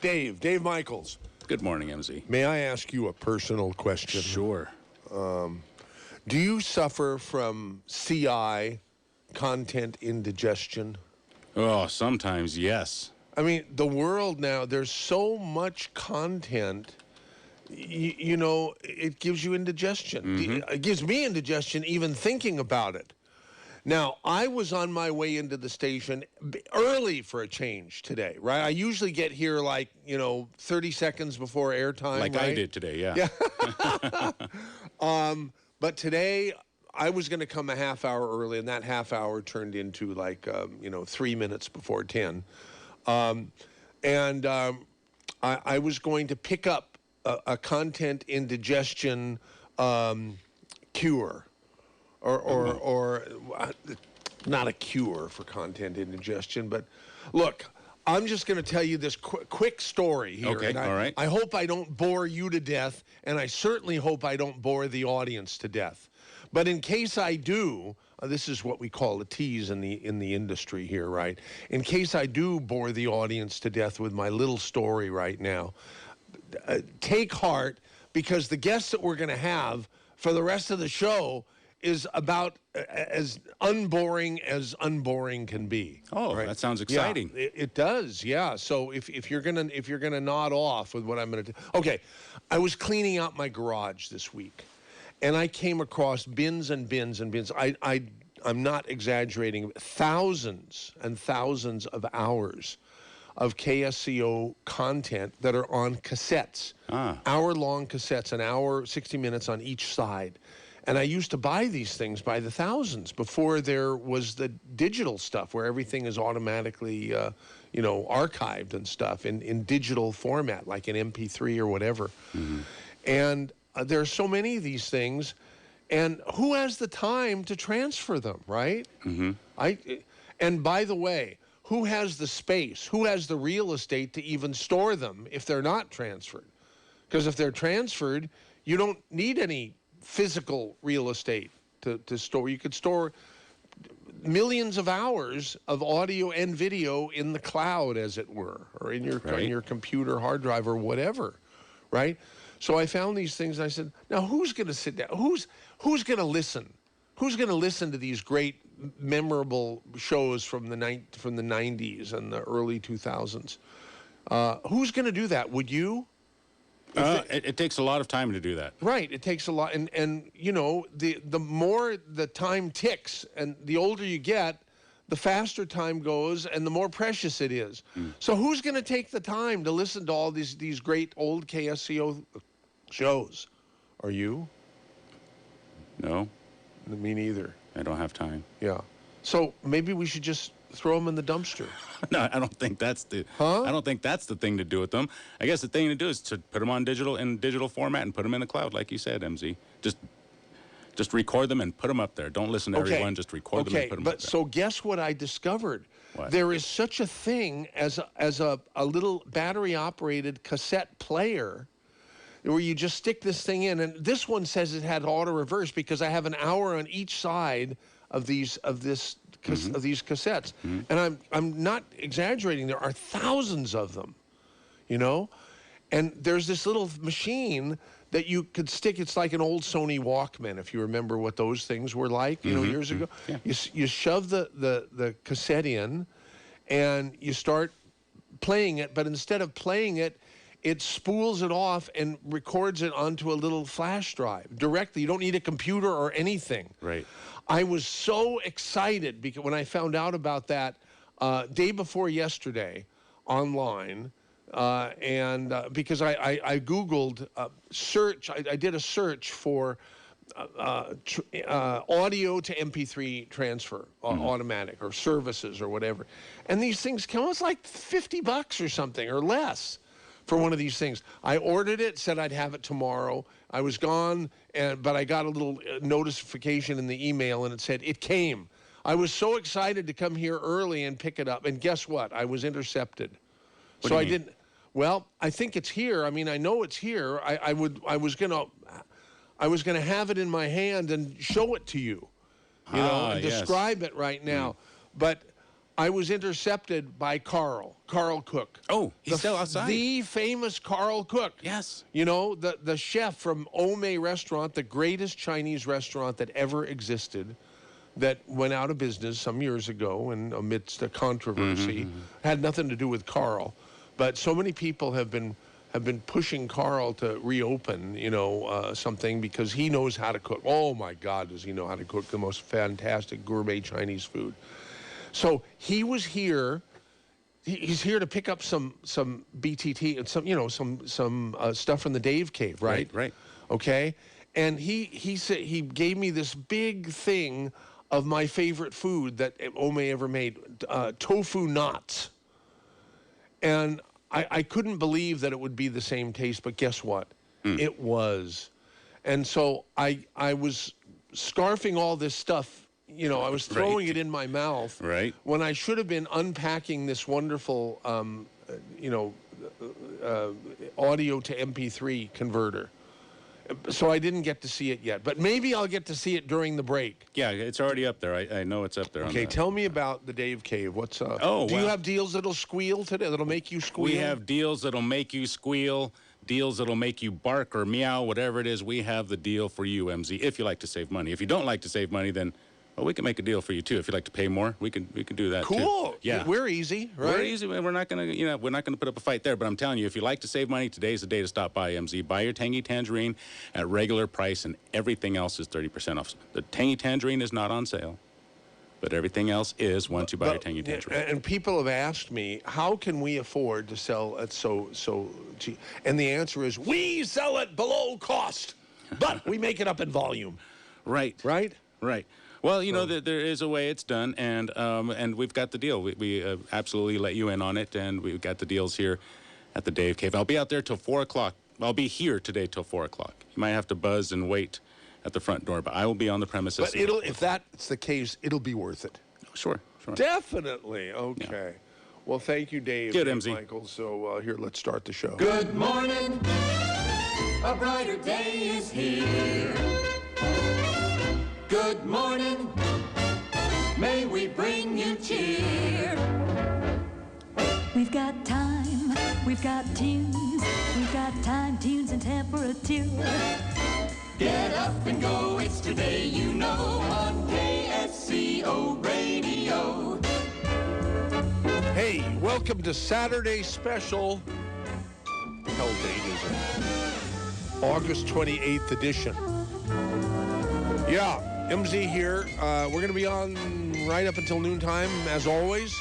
Dave Michaels. Good morning, MZ. May I ask you a personal question? Sure. Do you suffer from CI, content indigestion? Oh, sometimes, yes. I mean, the world now, there's so much content, you know, it gives you indigestion. It gives me indigestion even thinking about it. Now, I was on my way into the station early for a change today, right? I usually get here 30 seconds before airtime, Like right? I did today, yeah. But today, I was going to come a half hour early, and that half hour turned into 3 minutes before 10. I was going to pick up a content indigestion cure. Or not a cure for content indigestion, but look, I'm just going to tell you this quick story here. Okay, all right. I hope I don't bore you to death, and I certainly hope I don't bore the audience to death. But in case I do, this is what we call a tease in the industry here, right? In case I do bore the audience to death with my little story right now, take heart, because the guests that we're going to have for the rest of the show is about as unboring can be. Oh, right? That sounds exciting. Yeah, it does, yeah. So if you're gonna nod off with what I'm gonna do, okay. I was cleaning out my garage this week, and I came across bins and bins and bins. I'm not exaggerating. Thousands and thousands of hours of KSCO content that are on cassettes, hour-long cassettes, an hour, 60 minutes on each side. And I used to buy these things by the thousands before there was the digital stuff where everything is automatically, archived and stuff in digital format, like an MP3 or whatever. And there are so many of these things, and who has the time to transfer them, right? And by the way, who has the space? Who has the real estate to even store them if they're not transferred? Because if they're transferred, you don't need any physical real estate to store. You could store millions of hours of audio and video in the cloud, as it were, or in your computer hard drive or whatever, right? So I found these things, and I said, now who's going to sit down? Who's going to listen? Who's going to listen to these great, memorable shows from the 90s and the early 2000s? Who's going to do that? Would you? It takes a lot of time to do that. Right, it takes a lot, and the more the time ticks, and the older you get, the faster time goes, and the more precious it is. So who's going to take the time to listen to all these great old KSCO shows? Are you? No. Me neither. I don't have time. Yeah. So maybe we should just throw them in the dumpster. No, I don't think that's the. I don't think that's the thing to do with them. I guess the thing to do is to put them on digital format and put them in the cloud, like you said, MZ. Just record them and put them up there. Don't listen to everyone. Just record them and put them up there. So guess what I discovered? What? There is such a thing as a little battery-operated cassette player where you just stick this thing in, and this one says it had auto reverse because I have an hour on each side of these cassettes, and I'm not exaggerating. There are thousands of them, and there's this little machine that you could stick. It's like an old Sony Walkman, if you remember what those things were like, years ago. Yeah. You shove the cassette in, and you start playing it, but instead of playing it, it spools it off and records it onto a little flash drive directly. You don't need a computer or anything. Right. I was so excited because when I found out about that day before yesterday online, because I Googled search, I did a search for audio to MP3 transfer, automatic or services or whatever. And these things come, it's like $50 or something or less for one of these things. I ordered it, said I'd have it tomorrow. I was gone, but I got a little notification in the email, and it said it came. I was so excited to come here early and pick it up, and guess what? I was intercepted. So I didn't. Well, I think it's here. I mean, I know it's here. I was gonna have it in my hand and show it to you, and describe it right now. But I was intercepted by Carl Cook. Oh, he's still outside. The famous Carl Cook. Yes. You know, the chef from Ome Restaurant, the greatest Chinese restaurant that ever existed, that went out of business some years ago and amidst a controversy. Had nothing to do with Carl. But so many people have been pushing Carl to reopen, something because he knows how to cook. Oh, my God, does he know how to cook the most fantastic gourmet Chinese food. So he was here. He's here to pick up some BTT and some stuff from the Dave Cave, right? Right. Okay. And he said he gave me this big thing of my favorite food that Ome ever made, tofu knots. And I couldn't believe that it would be the same taste, but guess what? It was. And so I was scarfing all this stuff. I was throwing it in my mouth when I should have been unpacking this wonderful, audio to MP3 converter. So I didn't get to see it yet, but maybe I'll get to see it during the break. Yeah, it's already up there. I know it's up there. Okay, tell me about the Dave Cave. What's up? Oh, do you have deals that'll squeal today? That'll make you squeal? We have deals that'll make you squeal, deals that'll make you bark or meow, whatever it is. We have the deal for you, MZ. If you like to save money, if you don't like to save money, then we can make a deal for you too. If you'd like to pay more, we can do that too. Cool. Yeah, we're easy, right? We're easy. We're not gonna put up a fight there. But I'm telling you, if you like to save money, today's the day to stop by MZ. Buy your Tangy Tangerine at regular price, and everything else is 30% off. The Tangy Tangerine is not on sale, but everything else is once you buy your Tangy Tangerine. And people have asked me, how can we afford to sell it so cheap? And the answer is, we sell it below cost, but we make it up in volume. Right. Right. Well, there is a way it's done, and we've got the deal. We absolutely let you in on it, and we've got the deals here at the Dave Cave. I'll be out there till 4 o'clock. I'll be here today till 4 o'clock. You might have to buzz and wait at the front door, but I will be on the premises. But if that's the case, it'll be worth it. Sure. Definitely. Okay. Yeah. Well, thank you, Dave. Good, MZ. Michael. So here, let's start the show. Good morning. A brighter day is here. Good morning, may we bring you cheer. We've got time, we've got tunes, we've got time, tunes, and temperature. Get up and go, it's today, on KSCO Radio. Hey, welcome to Saturday Special. Hell date is it? August 28th edition. Yeah. MZ here. We're going to be on right up until noontime, as always,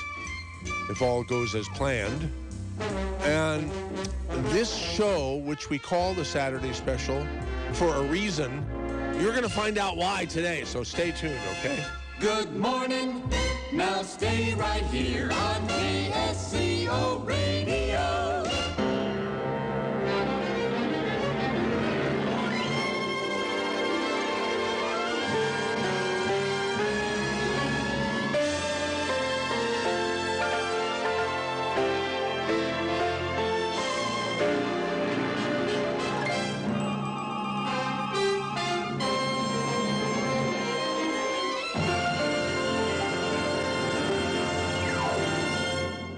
if all goes as planned. And this show, which we call the Saturday Special, for a reason, you're going to find out why today, so stay tuned, okay? Good morning. Now stay right here on KSCO Radio.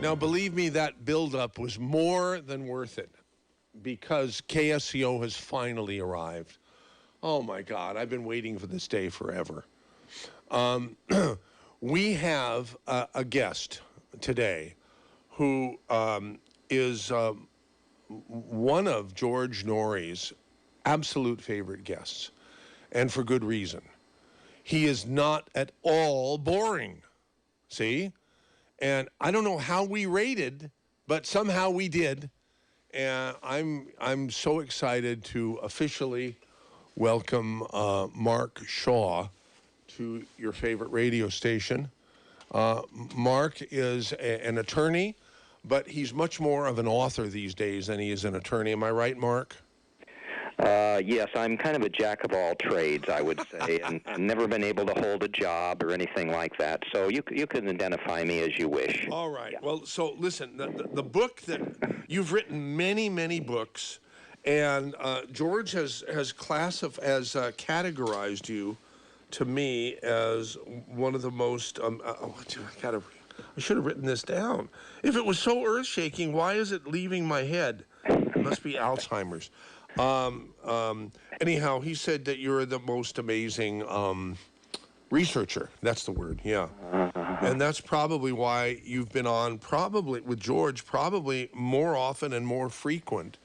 Now, believe me, that buildup was more than worth it because KSCO has finally arrived. Oh, my God. I've been waiting for this day forever. We have a guest today who is one of George Norrie's absolute favorite guests, and for good reason. He is not at all boring. See? And I don't know how we rated, but somehow we did. And I'm so excited to officially welcome Mark Shaw to your favorite radio station. Mark is an attorney, but he's much more of an author these days than he is an attorney. Am I right, Mark? Yes, I'm kind of a jack of all trades, I would say, and never been able to hold a job or anything like that. So you can identify me as you wish. All right. Yeah. Well, so listen, the book that you've written many books, and George has categorized you to me as one of the most. I gotta I should have written this down. If it was so earth-shaking, why is it leaving my head? It must be Alzheimer's. Anyhow, he said that you're the most amazing researcher. That's the word, yeah. And that's probably why you've been on, probably with George, probably more often and more frequent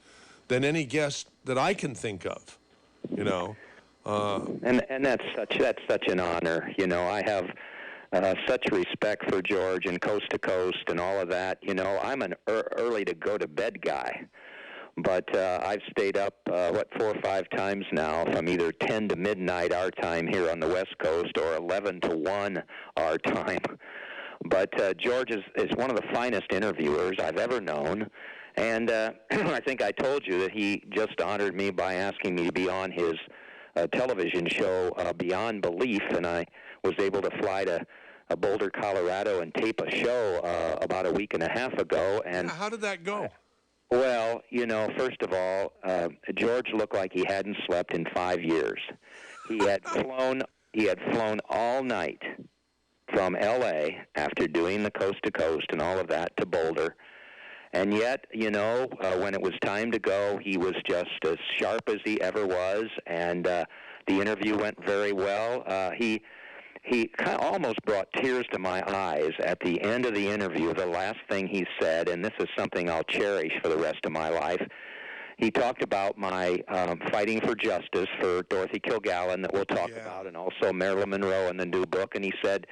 than any guest that I can think of, you know. And that's such an honor. You know, I have such respect for George and Coast to Coast and all of that. You know, I'm an early to go to bed guy, but I've stayed up 4 or 5 times now, from either 10 to midnight our time here on the West Coast, or 11 to 1 our time. But George is one of the finest interviewers I've ever known. And I think I told you that he just honored me by asking me to be on his television show, Beyond Belief, and I was able to fly to Boulder, Colorado, and tape a show about a week and a half ago. And yeah, how did that go? Well, you know, first of all, George looked like he hadn't slept in 5 years. He had flown all night from L.A. after doing the Coast to Coast and all of that to Boulder. And yet, you know, when it was time to go, he was just as sharp as he ever was, and the interview went very well. He kind of almost brought tears to my eyes at the end of the interview. The last thing he said, and this is something I'll cherish for the rest of my life, he talked about my fighting for justice for Dorothy Kilgallen that we'll talk about, and also Marilyn Monroe in the new book, and he said,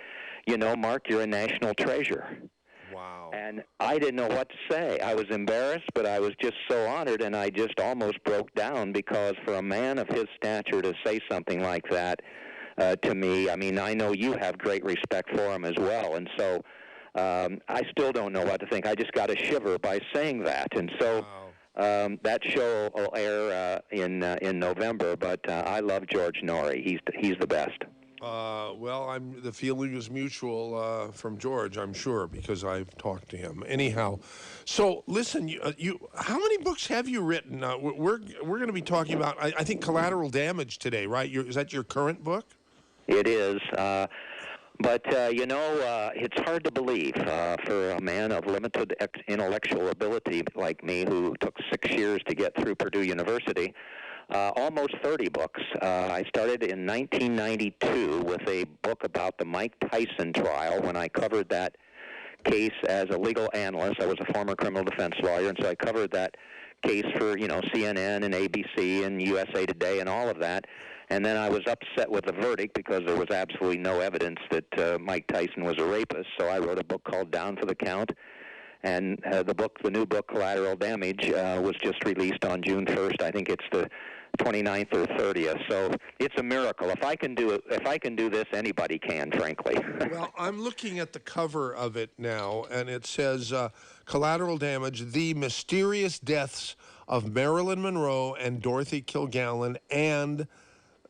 you know, Mark, you're a national treasure. Wow. And I didn't know what to say. I was embarrassed, but I was just so honored, and I just almost broke down, because for a man of his stature to say something like that to me, I mean, I know you have great respect for him as well, and so I still don't know what to think. I just got a shiver by saying that, and so that show will air in November, but I love George Norrie. He's the best. Well, the feeling is mutual from George, I'm sure, because I've talked to him. Anyhow, so listen, you how many books have you written? We're going to be talking about, I think, Collateral Damage today, right? Is that your current book? It is. But, you know, it's hard to believe for a man of limited intellectual ability like me, who took 6 years to get through Purdue University. Almost 30 books. I started in 1992 with a book about the Mike Tyson trial, when I covered that case as a legal analyst. I was a former criminal defense lawyer, and so I covered that case for, you know, CNN and ABC and USA Today and all of that. And then I was upset with the verdict, because there was absolutely no evidence that Mike Tyson was a rapist. So I wrote a book called Down for the Count. And the new book, Collateral Damage, was just released on June 1st. I think it's the 29th or 30th. So it's a miracle. If I can do this, anybody can, frankly. Well, I'm looking at the cover of it now, and it says Collateral Damage, The Mysterious Deaths of Marilyn Monroe and Dorothy Kilgallen, and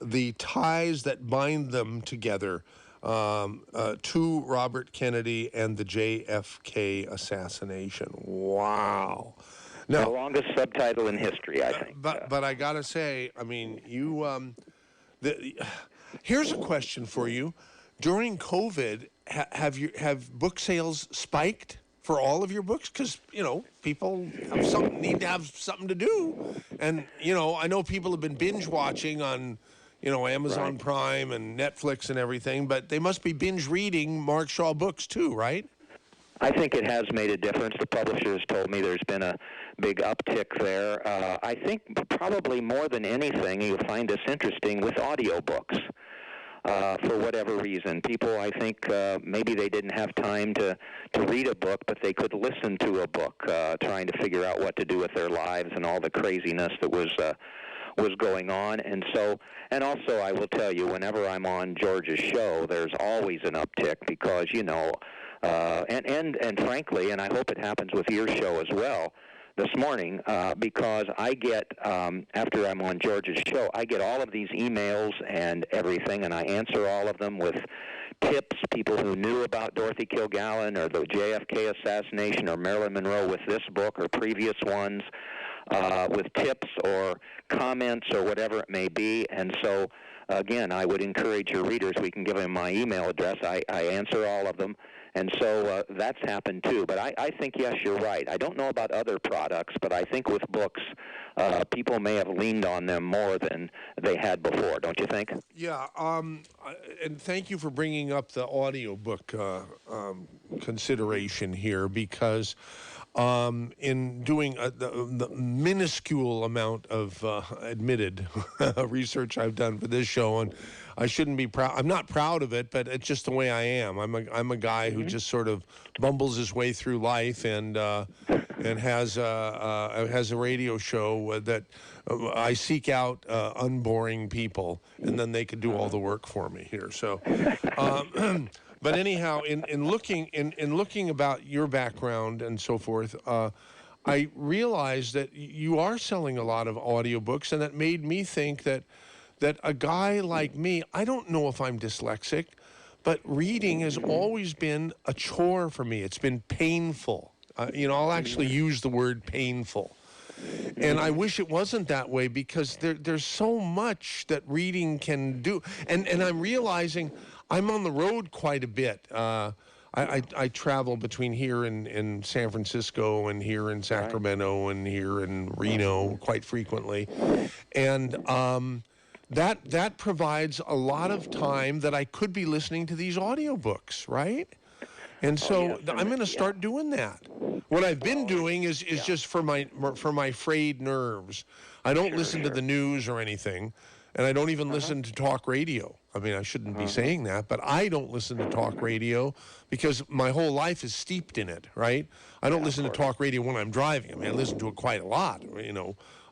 the Ties That Bind Them Together, to Robert Kennedy and the JFK assassination. Wow. Now, the longest subtitle in history, I think. But I got to say, I mean, here's a question for you. During COVID, have book sales spiked for all of your books? Because, you know, people need to have something to do. And, you know, I know people have been binge watching on, you know, Amazon Prime and Netflix and everything, but they must be binge reading Mark Shaw books too, right? I think it has made a difference. The publishers told me there's been a big uptick there. I think probably more than anything, you'll find this interesting with audiobooks. For whatever reason, people, I think, maybe they didn't have time to read a book, but they could listen to a book, trying to figure out what to do with their lives and all the craziness that was going on. And also I will tell you, whenever I'm on George's show, there's always an uptick, because, you know, and frankly, and I hope it happens with your show as well this morning, because I get, after I'm on George's show, I get all of these emails and everything, and I answer all of them with tips, people who knew about Dorothy Kilgallen or the JFK assassination or Marilyn Monroe with this book or previous ones, with tips or comments or whatever it may be. And so, again, I would encourage your readers, we can give them my email address. I answer all of them. And so that's happened too. But I think, yes, you're right. I don't know about other products, but I think with books, people may have leaned on them more than they had before, don't you think? Yeah, and thank you for bringing up the audiobook consideration here, because in doing the minuscule amount of admitted research I've done for this show, and I shouldn't be proud. I'm not proud of it, but it's just the way I am. I'm a guy who just sort of bumbles his way through life, and has a radio show that I seek out unboring people, and then they can do all the work for me here. So. But anyhow, in looking about your background and so forth, I realized that you are selling a lot of audiobooks, and that made me think that a guy like me, I don't know if I'm dyslexic, but reading has always been a chore for me. It's been painful. I'll actually use the word painful. And I wish it wasn't that way, because there's so much that reading can do. And I'm realizing I'm on the road quite a bit. I travel between here and San Francisco, and here in Sacramento, and here in Reno quite frequently. And that provides a lot of time that I could be listening to these audiobooks, right? And so I'm going to start doing that. What I've been doing is just for my frayed nerves. I don't listen to the news or anything, and I don't even listen to talk radio. I mean, I shouldn't be saying that, but I don't listen to talk radio because my whole life is steeped in it, right? I don't listen to talk radio when I'm driving. I mean, I listen to it quite a lot,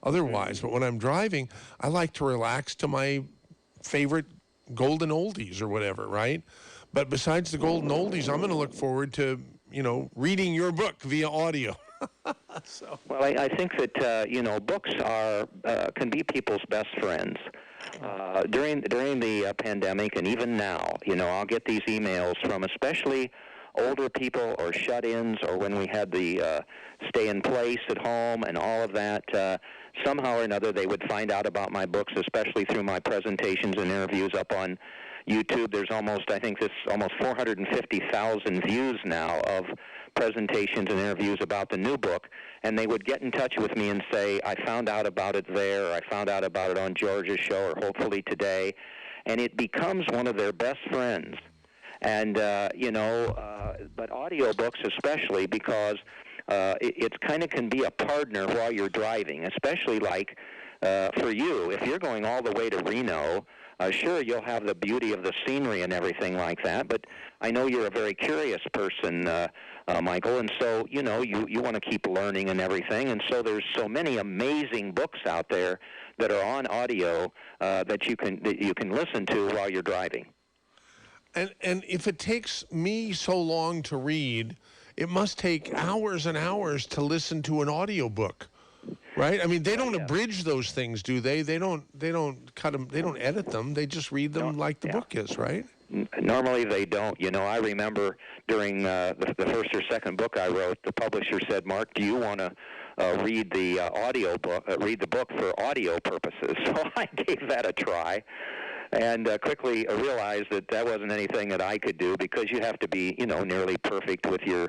otherwise. But when I'm driving, I like to relax to my favorite golden oldies or whatever, right? But besides the golden oldies, I'm going to look forward to, reading your book via audio. Well, I think that, books can be people's best friends. During the pandemic, and even now, I'll get these emails from especially older people or shut-ins, or when we had the stay in place at home and all of that. Somehow or another, they would find out about my books, especially through my presentations and interviews up on YouTube. There's almost 450,000 views now of presentations and interviews about the new book, and they would get in touch with me and say, I found out about it there, or I found out about it on George's show, or hopefully today, and it becomes one of their best friends. And, but audiobooks especially, because it kind of can be a partner while you're driving, especially like for you, if you're going all the way to Reno. Sure, you'll have the beauty of the scenery and everything like that, but I know you're a very curious person, Michael, and so, you want to keep learning and everything, and so there's so many amazing books out there that are on audio that you can listen to while you're driving. And if it takes me so long to read, it must take hours and hours to listen to an audiobook. Right? I mean, they don't abridge those things, do they? They don't cut them. They don't edit them. They just read them like the book is, right? Normally they don't. I remember during the first or second book I wrote, the publisher said, "Mark, do you want to read the audio book? Read the book for audio purposes?" So I gave that a try, and quickly realized that wasn't anything that I could do, because you have to be, nearly perfect with your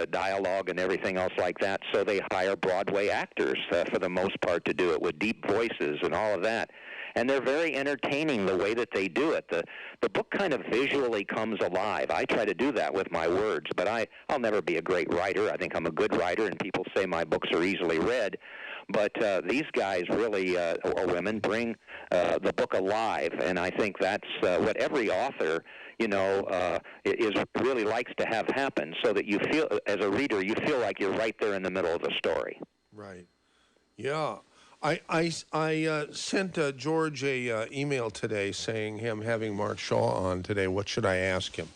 dialogue and everything else like that. So they hire Broadway actors for the most part to do it with deep voices and all of that. And they're very entertaining the way that they do it. The book kind of visually comes alive. I try to do that with my words, but I'll never be a great writer. I think I'm a good writer, and people say my books are easily read. But these guys really, or women, bring the book alive, and I think that's what every author really likes to have happen, so that you feel, as a reader, you feel like you're right there in the middle of the story. Right. Yeah. I sent George a email today saying him having Mark Shaw on today. What should I ask him?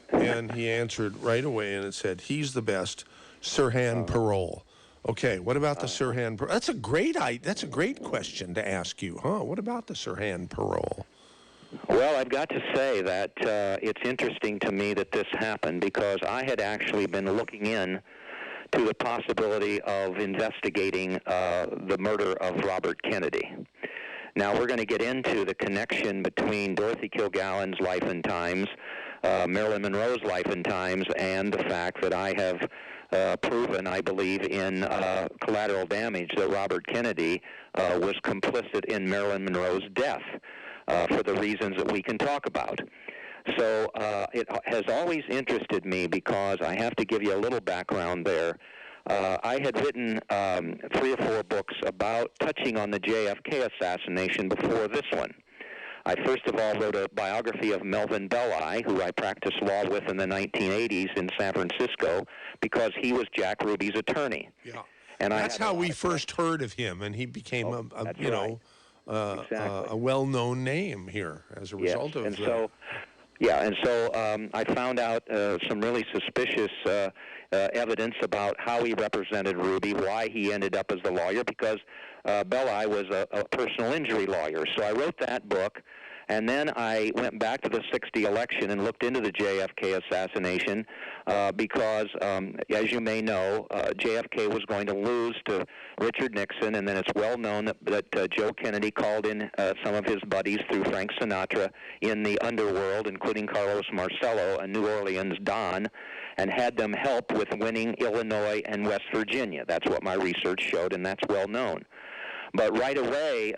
And he answered right away, and it said, he's the best, Sirhan Parole. Okay, what about the Sirhan Parole? That's a great question to ask you, huh? What about the Sirhan Parole? Well, I've got to say that it's interesting to me that this happened, because I had actually been looking in to the possibility of investigating the murder of Robert Kennedy. Now, we're going to get into the connection between Dorothy Kilgallen's life and times, Marilyn Monroe's life and times, and the fact that I have proven, I believe, in collateral damage that Robert Kennedy was complicit in Marilyn Monroe's death for the reasons that we can talk about. So it has always interested me because I have to give you a little background there. I had written 3 or 4 books about touching on the JFK assassination before this one. I first of all wrote a biography of Melvin Belli, who I practiced law with in the 1980s in San Francisco, because he was Jack Ruby's attorney. Yeah, and that's how we first heard of him, and he became a well-known name here as a result of that. And so I found out some really suspicious evidence about how he represented Ruby, why he ended up as the lawyer, because Belli was a personal injury lawyer. So I wrote that book, and then I went back to the '60 election and looked into the JFK assassination because, as you may know, JFK was going to lose to Richard Nixon, and then it's well known that Joe Kennedy called in some of his buddies through Frank Sinatra in the underworld, including Carlos Marcello, a New Orleans Don, and had them help with winning Illinois and West Virginia. That's what my research showed, and that's well known. But right away,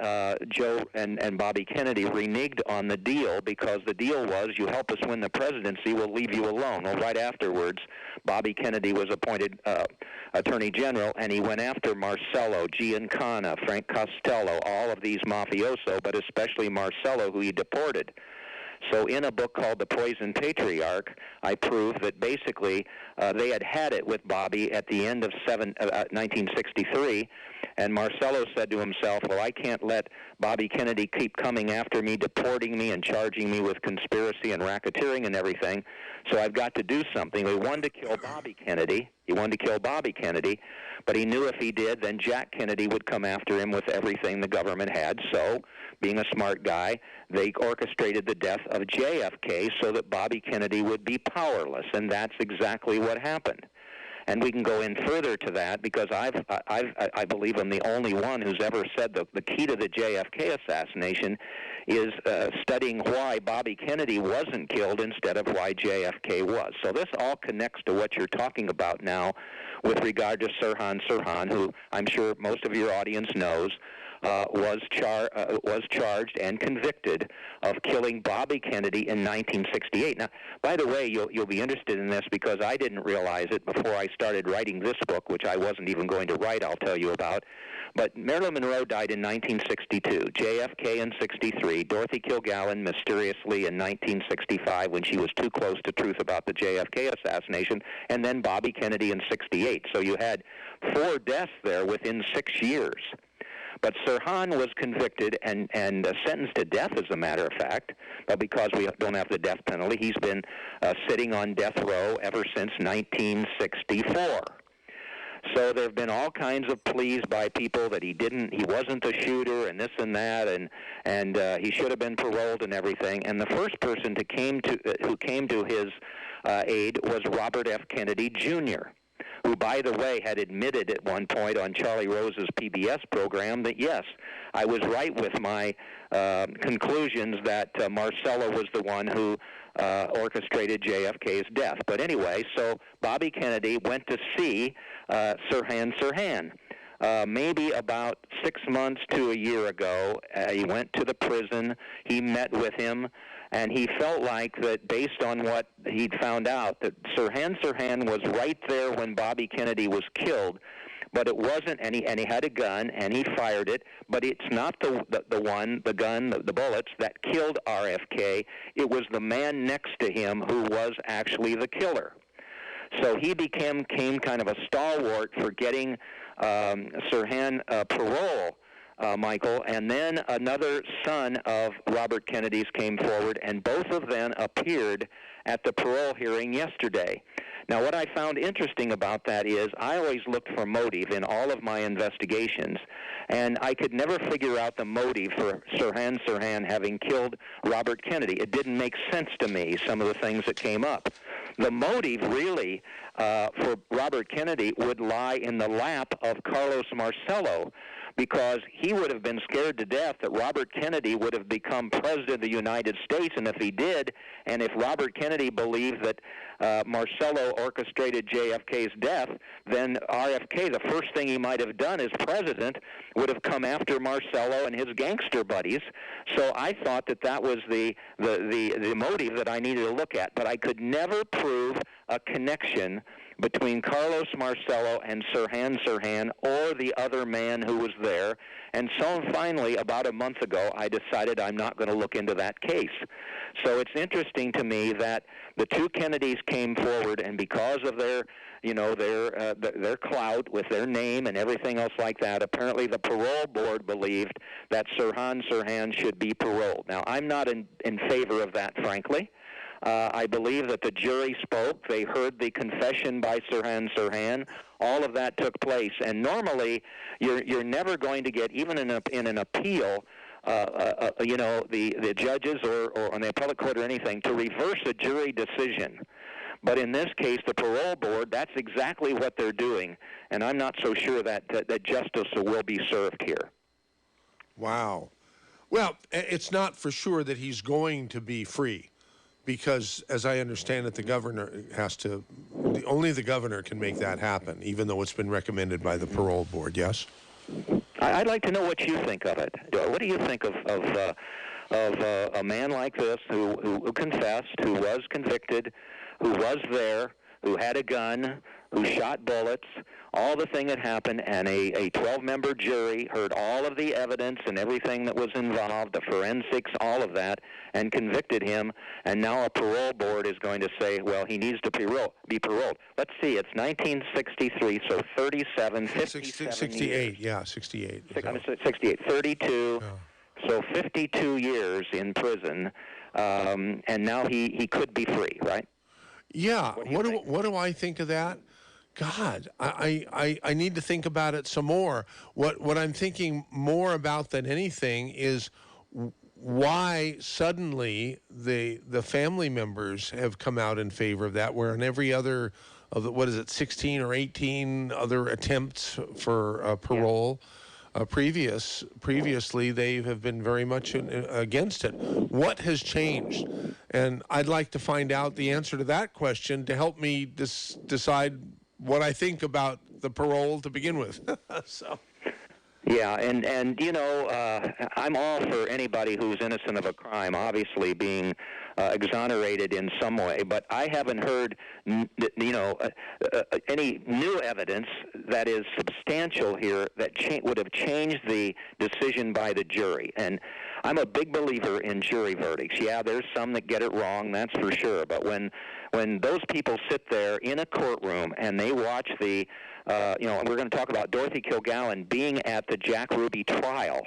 Joe and Bobby Kennedy reneged on the deal, because the deal was, you help us win the presidency, we'll leave you alone. Well, right afterwards, Bobby Kennedy was appointed Attorney General, and he went after Marcello, Giancana, Frank Costello, all of these mafioso, but especially Marcello, who he deported. So in a book called The Poison Patriarch, I prove that basically they had it with Bobby at the end of 1963, and Marcello said to himself, well, I can't let Bobby Kennedy keep coming after me, deporting me, and charging me with conspiracy and racketeering and everything, so I've got to do something. He wanted to kill Bobby Kennedy. But he knew if he did, then Jack Kennedy would come after him with everything the government had. So, being a smart guy, they orchestrated the death of JFK so that Bobby Kennedy would be powerless, and that's exactly what happened. And we can go in further to that, because I believe I'm the only one who's ever said the key to the JFK assassination is studying why Bobby Kennedy wasn't killed instead of why JFK was. So this all connects to what you're talking about now with regard to Sirhan Sirhan, who I'm sure most of your audience knows, was charged and convicted of killing Bobby Kennedy in 1968. Now, by the way, you'll be interested in this, because I didn't realize it before I started writing this book, which I wasn't even going to write, I'll tell you about. But Marilyn Monroe died in 1962, JFK in 63, Dorothy Kilgallen mysteriously in 1965 when she was too close to truth about the JFK assassination, and then Bobby Kennedy in 68. So you had 4 deaths there within 6 years. But Sirhan was convicted and sentenced to death, as a matter of fact, but because we don't have the death penalty, he's been sitting on death row ever since 1964. So there have been all kinds of pleas by people that he wasn't the shooter, and this and that, and he should have been paroled and everything. And the first person who came to his aid was Robert F. Kennedy Jr., who, by the way, had admitted at one point on Charlie Rose's PBS program that, yes, I was right with my conclusions that Marcello was the one who orchestrated JFK's death. But anyway, so Bobby Kennedy went to see Sirhan Sirhan. Maybe about 6 months to a year ago, he went to the prison, he met with him, and he felt like that based on what he'd found out, that Sirhan Sirhan was right there when Bobby Kennedy was killed, but it wasn't, and he had a gun, and he fired it, but it's not the bullets that killed RFK. It was the man next to him who was actually the killer. So he came kind of a stalwart for getting Sirhan parole, Michael, and then another son of Robert Kennedy's came forward, and both of them appeared at the parole hearing yesterday. Now, what I found interesting about that is I always looked for motive in all of my investigations, and I could never figure out the motive for Sirhan Sirhan having killed Robert Kennedy. It didn't make sense to me, some of the things that came up. The motive, really, for Robert Kennedy would lie in the lap of Carlos Marcello. because he would have been scared to death that Robert Kennedy would have become president of the United States, and if he did, and if Robert Kennedy believed that Marcello orchestrated JFK's death, then RFK, the first thing he might have done as president, would have come after Marcello and his gangster buddies. So I thought that that was the motive that I needed to look at, but I could never prove a connection between Carlos Marcello and Sirhan Sirhan or the other man who was there. And so finally, about a month ago, I decided I'm not going to look into that case. So it's interesting to me that the two Kennedys came forward, and because of their clout with their name and everything else like that, apparently the parole board believed that Sirhan Sirhan should be paroled. Now, I'm not in favor of that, frankly. I believe that the jury spoke. They heard the confession by Sirhan Sirhan. All of that took place. And normally, you're never going to get, even in an appeal, the judges or on the appellate court or anything, to reverse a jury decision. But in this case, the parole board, that's exactly what they're doing. And I'm not so sure that justice will be served here. Wow. Well, it's not for sure that he's going to be free, because, as I understand it, the governor only the governor can make that happen, even though it's been recommended by the parole board, yes? I'd like to know what you think of it. What do you think of a man like this who confessed, who was convicted, who was there, who had a gun, who shot bullets, all the thing that happened, and a 12-member jury heard all of the evidence and everything that was involved, the forensics, all of that, and convicted him, and now a parole board is going to say, well, he needs to be paroled. Let's see, it's 1963, so 37, 57 68, years. yeah, 68. 68, 32, so 52 years in prison, and now he could be free, right? Yeah, what do I think of that? God, I need to think about it some more. What I'm thinking more about than anything is why suddenly the family members have come out in favor of that, where in every other of the, 16 or 18 other attempts for parole, previously they have been very much against it. What has changed? And I'd like to find out the answer to that question to help me decide what I think about the parole to begin with. So. Yeah, and I'm all for anybody who's innocent of a crime, obviously being exonerated in some way. But I haven't heard, any new evidence that is substantial here that would have changed the decision by the jury. And I'm a big believer in jury verdicts. Yeah, there's some that get it wrong, that's for sure. But when those people sit there in a courtroom and they watch the and we're going to talk about Dorothy Kilgallen being at the Jack Ruby trial.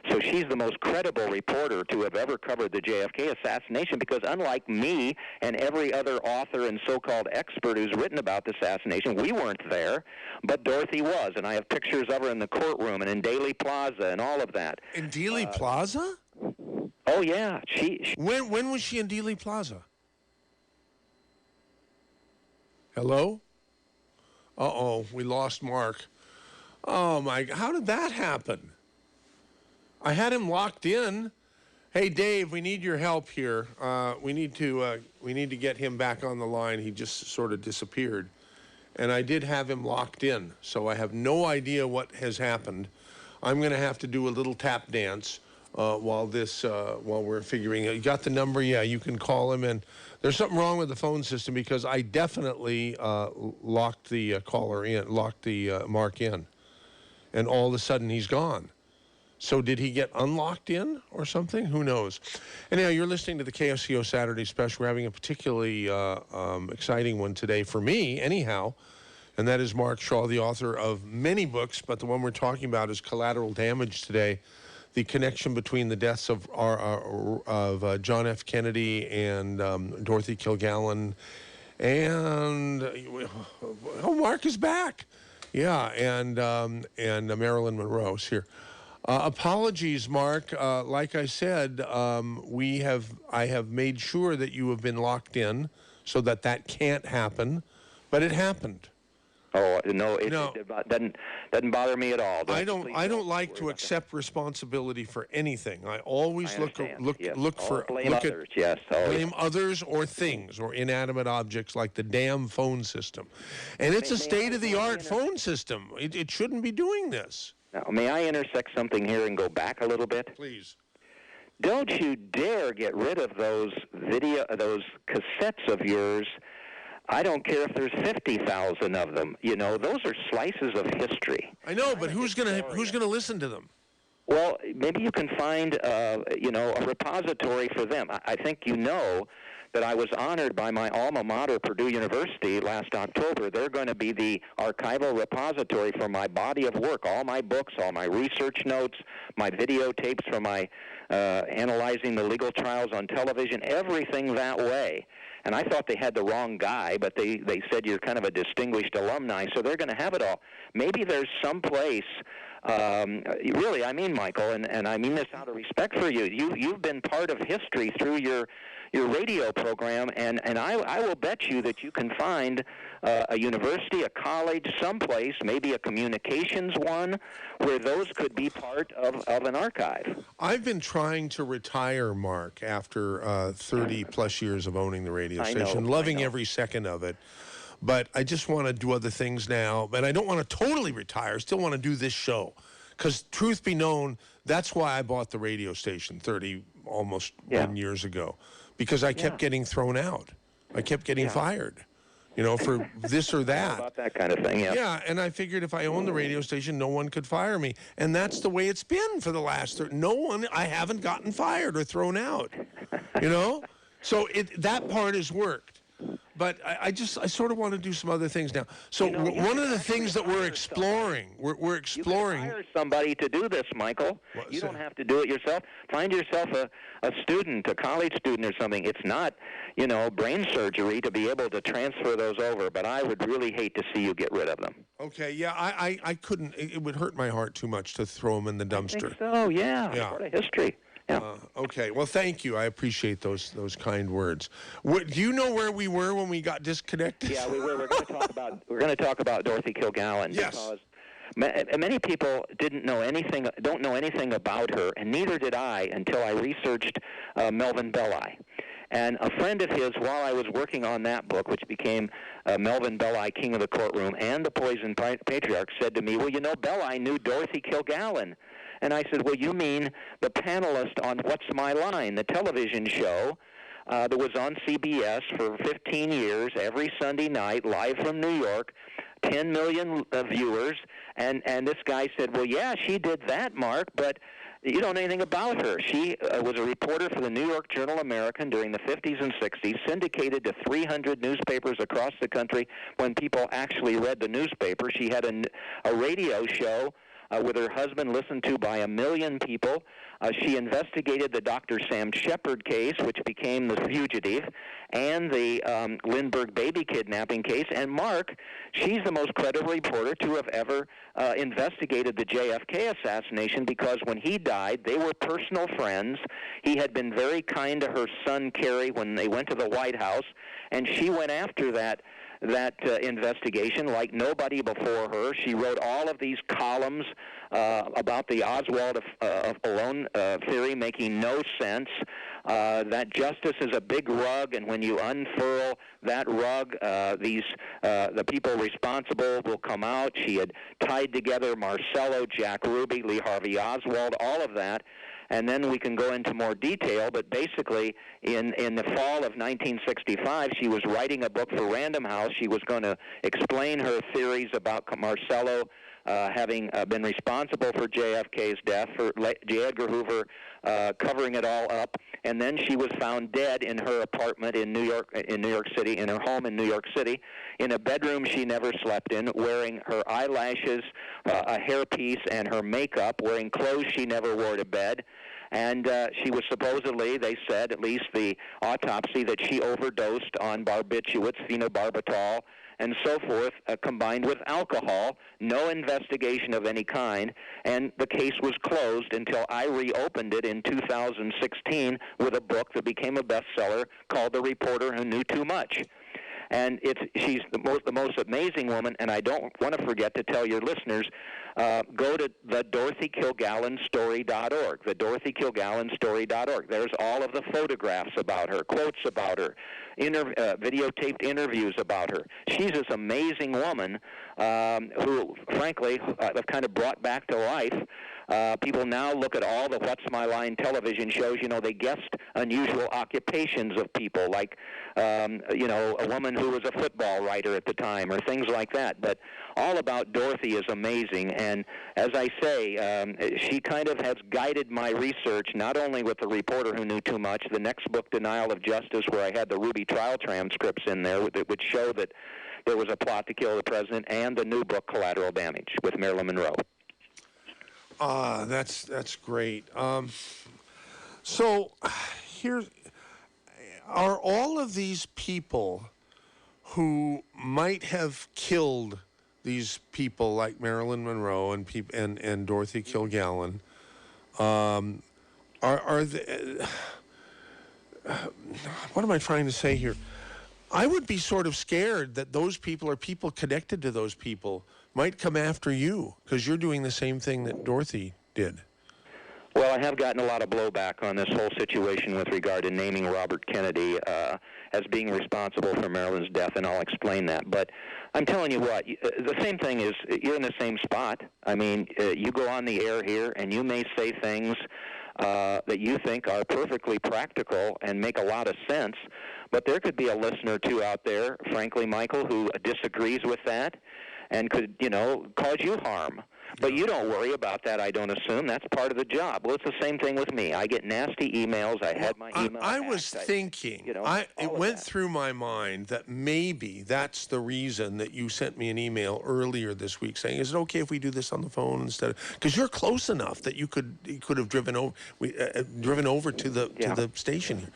So she's the most credible reporter to have ever covered the JFK assassination, because unlike me and every other author and so-called expert who's written about the assassination, we weren't there, but Dorothy was. And I have pictures of her in the courtroom and in Dealey Plaza and all of that. In Dealey Plaza? Oh, yeah. When was she in Dealey Plaza? Hello? Uh-oh, we lost Mark. Oh, my, how did that happen? I had him locked in. Hey, Dave, we need your help here. We need to get him back on the line. He just sort of disappeared. And I did have him locked in, so I have no idea what has happened. I'm going to have to do a little tap dance while we're figuring it. You got the number? Yeah, you can call him. And there's something wrong with the phone system, because I definitely locked the caller in, locked the Mark in, and all of a sudden he's gone. So did he get unlocked in or something? Who knows? Anyhow, you're listening to the KSCO Saturday Special. We're having a particularly exciting one today for me, anyhow, and that is Mark Shaw, the author of many books, but the one we're talking about is Collateral Damage today, the connection between the deaths of John F. Kennedy and Dorothy Kilgallen, and Mark is back, yeah, and Marilyn Monroe's here. Apologies, Mark. Like I said, I have made sure that you have been locked in so that can't happen, but it happened. Oh no, it No. doesn't bother me at all. I don't like to accept responsibility for anything. I always look blame others. Yes, blame others or things or inanimate objects like the damn phone system. And it's a state-of-the-art phone system. It shouldn't be doing this. Now, may I intersect something here and go back a little bit? Please. Don't you dare get rid of those cassettes of yours. I don't care if there's 50,000 of them. You know, those are slices of history. I know, but who's gonna listen to them? Well, maybe you can find a repository for them. I think you know that I was honored by my alma mater, Purdue University, last October. They're going to be the archival repository for my body of work, all my books, all my research notes, my videotapes from my analyzing the legal trials on television, everything that way. And I thought they had the wrong guy, but they said you're kind of a distinguished alumni, so they're going to have it all. Maybe there's some place, really, I mean, Michael, and I mean this out of respect for you. You've been part of history through your radio program, and I will bet you that you can find a university, a college, someplace, maybe a communications one, where those could be part of an archive. I've been trying to retire, Mark, after 30-plus years of owning the radio station, loving every second of it. But I just want to do other things now. And I don't want to totally retire. I still want to do this show. Because truth be known, that's why I bought the radio station almost 1 years ago. Because I kept getting thrown out. I kept getting fired, for this or that. About that kind of thing, yeah. Yeah, and I figured if I owned the radio station, no one could fire me. And that's the way it's been for the last I haven't gotten fired or thrown out, So that part has worked. But I sort of want to do some other things now. So one of the things that we're exploring. You can hire somebody to do this, Michael. You don't have to do it yourself. Find yourself a student, a college student or something. It's not, brain surgery to be able to transfer those over, but I would really hate to see you get rid of them. Okay, yeah, I couldn't. It would hurt my heart too much to throw them in the dumpster. I think so, yeah. Part of history. Yeah. Okay. Well, thank you. I appreciate those kind words. Do you know where we were when we got disconnected? Yeah, we were. We're going to talk about Dorothy Kilgallen. Yes. Because many people don't know anything about her, and neither did I until I researched Melvin Belli. And a friend of his, while I was working on that book, which became Melvin Belli, King of the Courtroom, and the Poison Patriarch, said to me, well, Belli knew Dorothy Kilgallen. And I said, well, you mean the panelist on What's My Line, the television show that was on CBS for 15 years, every Sunday night, live from New York, 10 million viewers. And this guy said, well, yeah, she did that, Mark, but you don't know anything about her. She was a reporter for the New York Journal-American during the 50s and 60s, syndicated to 300 newspapers across the country when people actually read the newspaper. She had a radio show with her husband listened to by 1 million people. She investigated the Dr. Sam Shepard case, which became The Fugitive, and the Lindbergh baby kidnapping case. And Mark, she's the most credible reporter to have ever investigated the JFK assassination, because when he died, they were personal friends. He had been very kind to her son, Kerry, when they went to the White House, and she went after that investigation like nobody before her. She wrote all of these columns about the Oswald alone theory making no sense, that justice is a big rug, and when you unfurl that rug, the people responsible will come out. She had tied together Marcello, Jack Ruby, Lee Harvey Oswald, all of that. And then we can go into more detail, but basically in the fall of 1965, she was writing a book for Random House. She was going to explain her theories about Marcello having been responsible for JFK's death, for J. Edgar Hoover covering it all up, and then she was found dead in her apartment in New York City, in her home in New York City, in a bedroom she never slept in, wearing her eyelashes, a hairpiece, and her makeup, wearing clothes she never wore to bed. And she was supposedly, they said, at least the autopsy, that she overdosed on barbiturates, phenobarbital, and so forth, combined with alcohol. No investigation of any kind, and the case was closed until I reopened it in 2016 with a book that became a bestseller called The Reporter Who Knew Too Much. And she's the most amazing woman, and I don't want to forget to tell your listeners, go to the DorothyKilgallenStory.org, the DorothyKilgallenStory.org. There's all of the photographs about her, quotes about her, videotaped interviews about her. She's this amazing woman who, frankly, I've kind of brought back to life. People now look at all the What's My Line television shows. You know, they guessed unusual occupations of people, like, you know, a woman who was a football writer at the time, or things like that. But all about Dorothy is amazing. And as I say, she kind of has guided my research, not only with The Reporter Who Knew Too Much, the next book, Denial of Justice, where I had the Ruby trial transcripts in there, which show that there was a plot to kill the president, and the new book, Collateral Damage, with Marilyn Monroe. That's great. So are all of these people who might have killed these people like Marilyn Monroe and Dorothy Kilgallen, are they, what am I trying to say here? I would be sort of scared that those people or people connected to those people might come after you because you're doing the same thing that Dorothy did. Well, I have gotten a lot of blowback on this whole situation with regard to naming Robert Kennedy as being responsible for Marilyn's death, and I'll explain that. But I'm telling you what, the same thing is, you're in the same spot. I mean, you go on the air here, and you may say things that you think are perfectly practical and make a lot of sense, but there could be a listener or two out there, frankly, Michael, who disagrees with that and could, you know, cause you harm. But you don't worry about that, I don't assume. That's part of the job. Well, it's the same thing with me. I get nasty emails. I had my email I was thinking, it went through my mind that maybe that's the reason that you sent me an email earlier this week saying, is it okay if we do this on the phone instead of, because you're close enough that you could have driven over to the station here.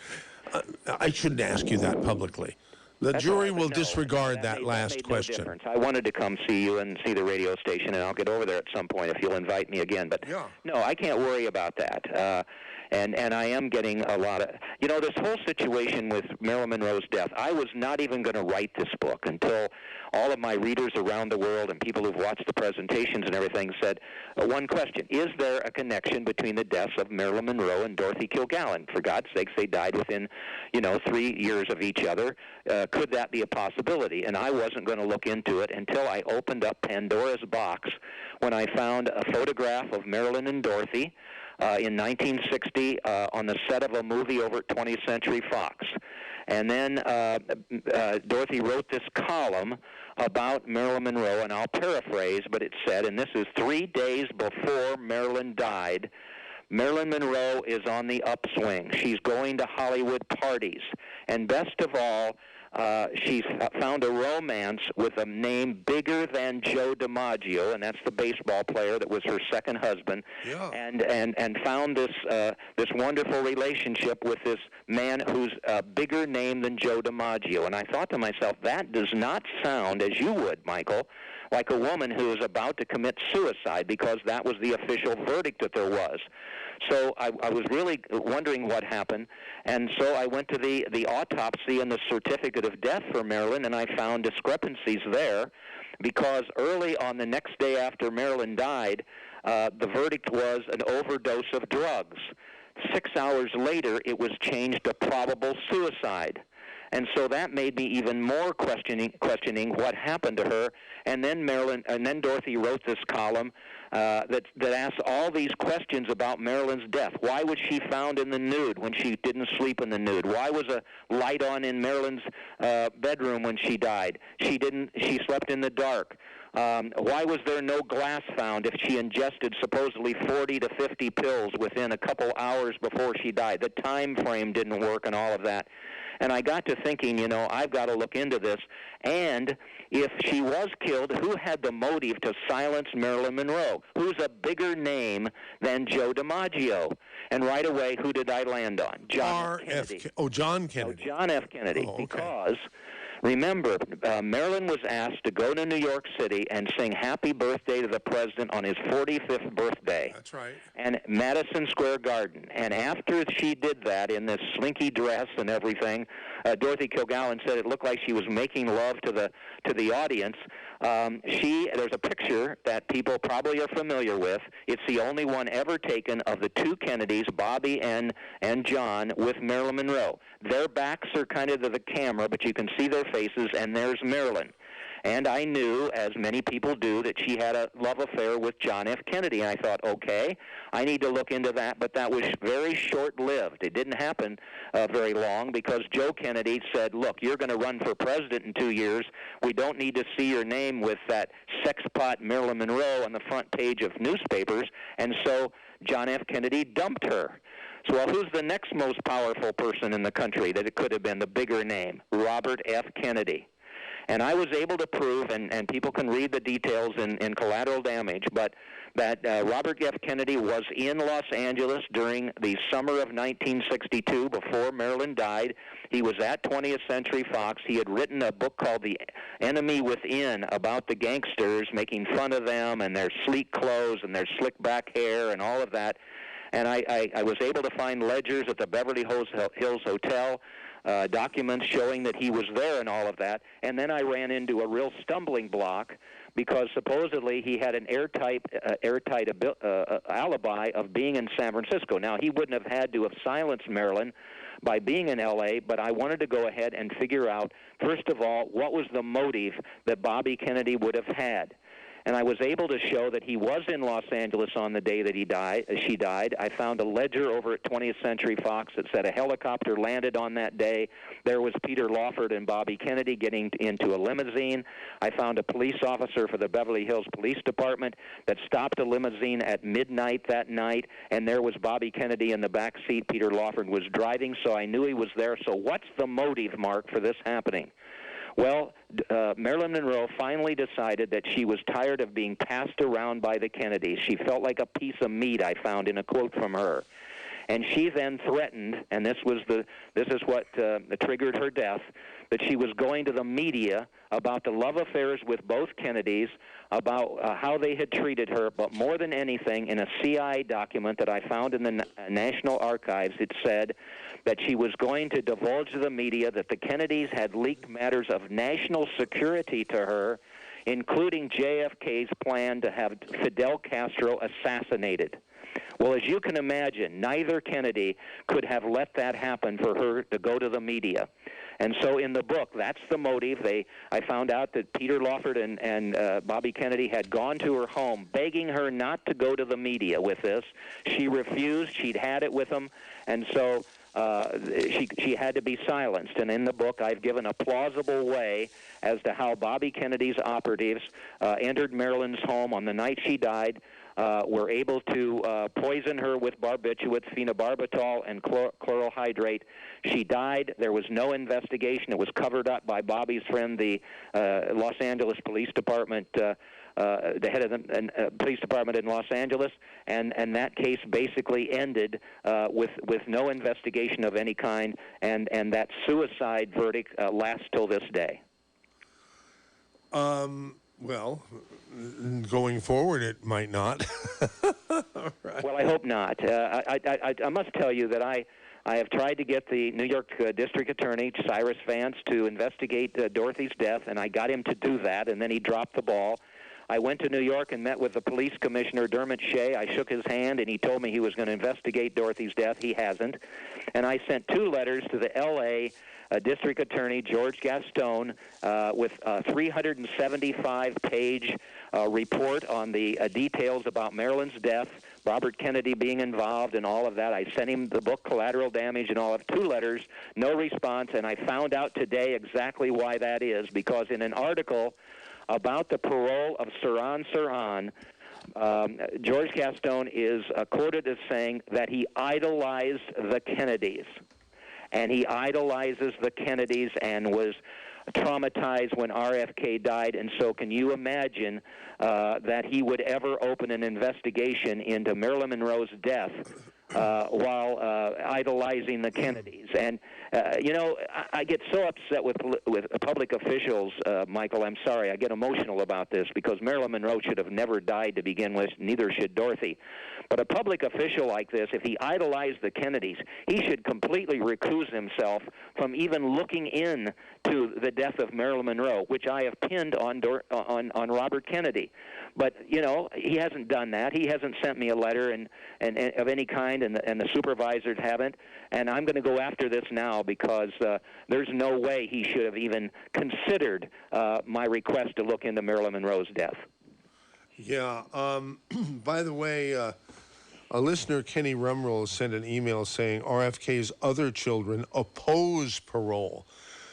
I shouldn't ask you that publicly. The jury will disregard that last question. No difference. I wanted to come see you and see the radio station, and I'll get over there at some point if you'll invite me again. But no, I can't worry about that. And I am getting a lot of, you know, this whole situation with Marilyn Monroe's death, I was not even going to write this book until all of my readers around the world and people who've watched the presentations and everything said, one question, is there a connection between the deaths of Marilyn Monroe and Dorothy Kilgallen? For God's sakes, they died within, 3 years of each other. Could that be a possibility? And I wasn't going to look into it until I opened up Pandora's box when I found a photograph of Marilyn and Dorothy in 1960 on the set of a movie over at 20th Century Fox. And then Dorothy wrote this column about Marilyn Monroe, and I'll paraphrase, but it said, and this is 3 days before Marilyn died, Marilyn Monroe is on the upswing. She's going to Hollywood parties. And best of all, she's found a romance with a name bigger than Joe DiMaggio, and that's the baseball player that was her second husband, and found this wonderful relationship with this man who's a bigger name than Joe DiMaggio. And I thought to myself, that does not sound, as you would, Michael, like a woman who is about to commit suicide, because that was the official verdict that there was. So I was really wondering what happened, and so I went to the autopsy and the certificate of death for Marilyn, and I found discrepancies there, because early on the next day after Marilyn died, the verdict was an overdose of drugs. 6 hours later, it was changed to probable suicide. And so that made me even more questioning what happened to her. And then Dorothy wrote this column that asked all these questions about Marilyn's death. Why was she found in the nude when she didn't sleep in the nude? Why was a light on in Marilyn's bedroom when she died? She slept in the dark. Why was there no glass found if she ingested supposedly 40 to 50 pills within a couple hours before she died? The time frame didn't work and all of that. And I got to thinking, I've got to look into this. And if she was killed, who had the motive to silence Marilyn Monroe? Who's a bigger name than Joe DiMaggio? And right away, who did I land on? John F. Kennedy. John Kennedy. John F. Kennedy. Oh, okay. Because, remember, Marilyn was asked to go to New York City and sing Happy Birthday to the President on his 45th birthday. That's right. And Madison Square Garden. And after she did that in this slinky dress and everything, Dorothy Kilgallen said it looked like she was making love to the audience. There's a picture that people probably are familiar with. It's the only one ever taken of the two Kennedys, Bobby and John, with Marilyn Monroe. Their backs are kind of to the camera, but you can see their faces, and there's Marilyn. And I knew, as many people do, that she had a love affair with John F. Kennedy. And I thought, okay, I need to look into that. But that was very short-lived. It didn't happen very long because Joe Kennedy said, look, you're going to run for president in 2 years. We don't need to see your name with that sexpot Marilyn Monroe on the front page of newspapers. And so John F. Kennedy dumped her. So, well, who's the next most powerful person in the country that it could have been, the bigger name? Robert F. Kennedy. And I was able to prove, and people can read the details in Collateral Damage, but that Robert F. Kennedy was in Los Angeles during the summer of 1962 before Marilyn died. He was at 20th Century Fox. He had written a book called The Enemy Within about the gangsters, making fun of them and their sleek clothes and their slick back hair and all of that. And I was able to find ledgers at the Beverly Hills Hotel, documents showing that he was there and all of that. And then I ran into a real stumbling block because supposedly he had an airtight alibi of being in San Francisco. Now, he wouldn't have had to have silenced Marilyn by being in L.A., but I wanted to go ahead and figure out, first of all, what was the motive that Bobby Kennedy would have had. And I was able to show that he was in Los Angeles on the day that she died. I found a ledger over at 20th Century Fox that said a helicopter landed on that day. There was Peter Lawford and Bobby Kennedy getting into a limousine. I found a police officer for the Beverly Hills Police Department that stopped a limousine at midnight that night, and there was Bobby Kennedy in the back seat. Peter Lawford was driving, so I knew he was there. So what's the motive, Mark, for this happening? Well, Marilyn Monroe finally decided that she was tired of being passed around by the Kennedys. She felt like a piece of meat, I found in a quote from her. And she then threatened, and this is what triggered her death, that she was going to the media about the love affairs with both Kennedys, about how they had treated her, but more than anything, in a CIA document that I found in the National Archives, it said that she was going to divulge to the media that the Kennedys had leaked matters of national security to her, including JFK's plan to have Fidel Castro assassinated. Well, as you can imagine, neither Kennedy could have let that happen for her to go to the media. And so in the book, that's the motive. I found out that Peter Lawford and Bobby Kennedy had gone to her home, begging her not to go to the media with this. She refused. She'd had it with them. And so she had to be silenced. And in the book, I've given a plausible way as to how Bobby Kennedy's operatives entered Marilyn's home on the night she died, were able to poison her with barbiturates, phenobarbital, and chloral hydrate. She died. There was no investigation. It was covered up by Bobby's friend, the Los Angeles Police Department, the head of the police department in Los Angeles, and that case basically ended with no investigation of any kind, and that suicide verdict lasts till this day. Well, going forward, it might not. Right. Well, I hope not. I must tell you that I have tried to get the New York District Attorney, Cyrus Vance, to investigate Dorothy's death, and I got him to do that, and then he dropped the ball. I went to New York and met with the police commissioner, Dermot Shea. I shook his hand, and he told me he was going to investigate Dorothy's death. He hasn't. And I sent 2 letters to the L.A. District Attorney, George Gaston, with a 375-page report on the details about Marilyn's death, Robert Kennedy being involved, and all of that. I sent him the book, Collateral Damage, and all of 2 letters, no response, and I found out today exactly why that is, because in an article about the parole of Sirhan Sirhan, George Gaston is quoted as saying that he idolized the Kennedys. And he idolizes the Kennedys and was traumatized when RFK died. And so can you imagine that he would ever open an investigation into Marilyn Monroe's death while idolizing the Kennedys. And I get so upset with public officials, Michael. I'm sorry, I get emotional about this because Marilyn Monroe should have never died to begin with. Neither should Dorothy. But a public official like this, if he idolized the Kennedys, he should completely recuse himself from even looking in to the death of Marilyn Monroe, which I have pinned on Robert Kennedy. But he hasn't done that. He hasn't sent me a letter and of any kind, and the supervisors haven't. And I'm going to go after this now because there's no way he should have even considered my request to look into Marilyn Monroe's death. Yeah. By the way, a listener, Kenny Rumroll, sent an email saying RFK's other children oppose parole.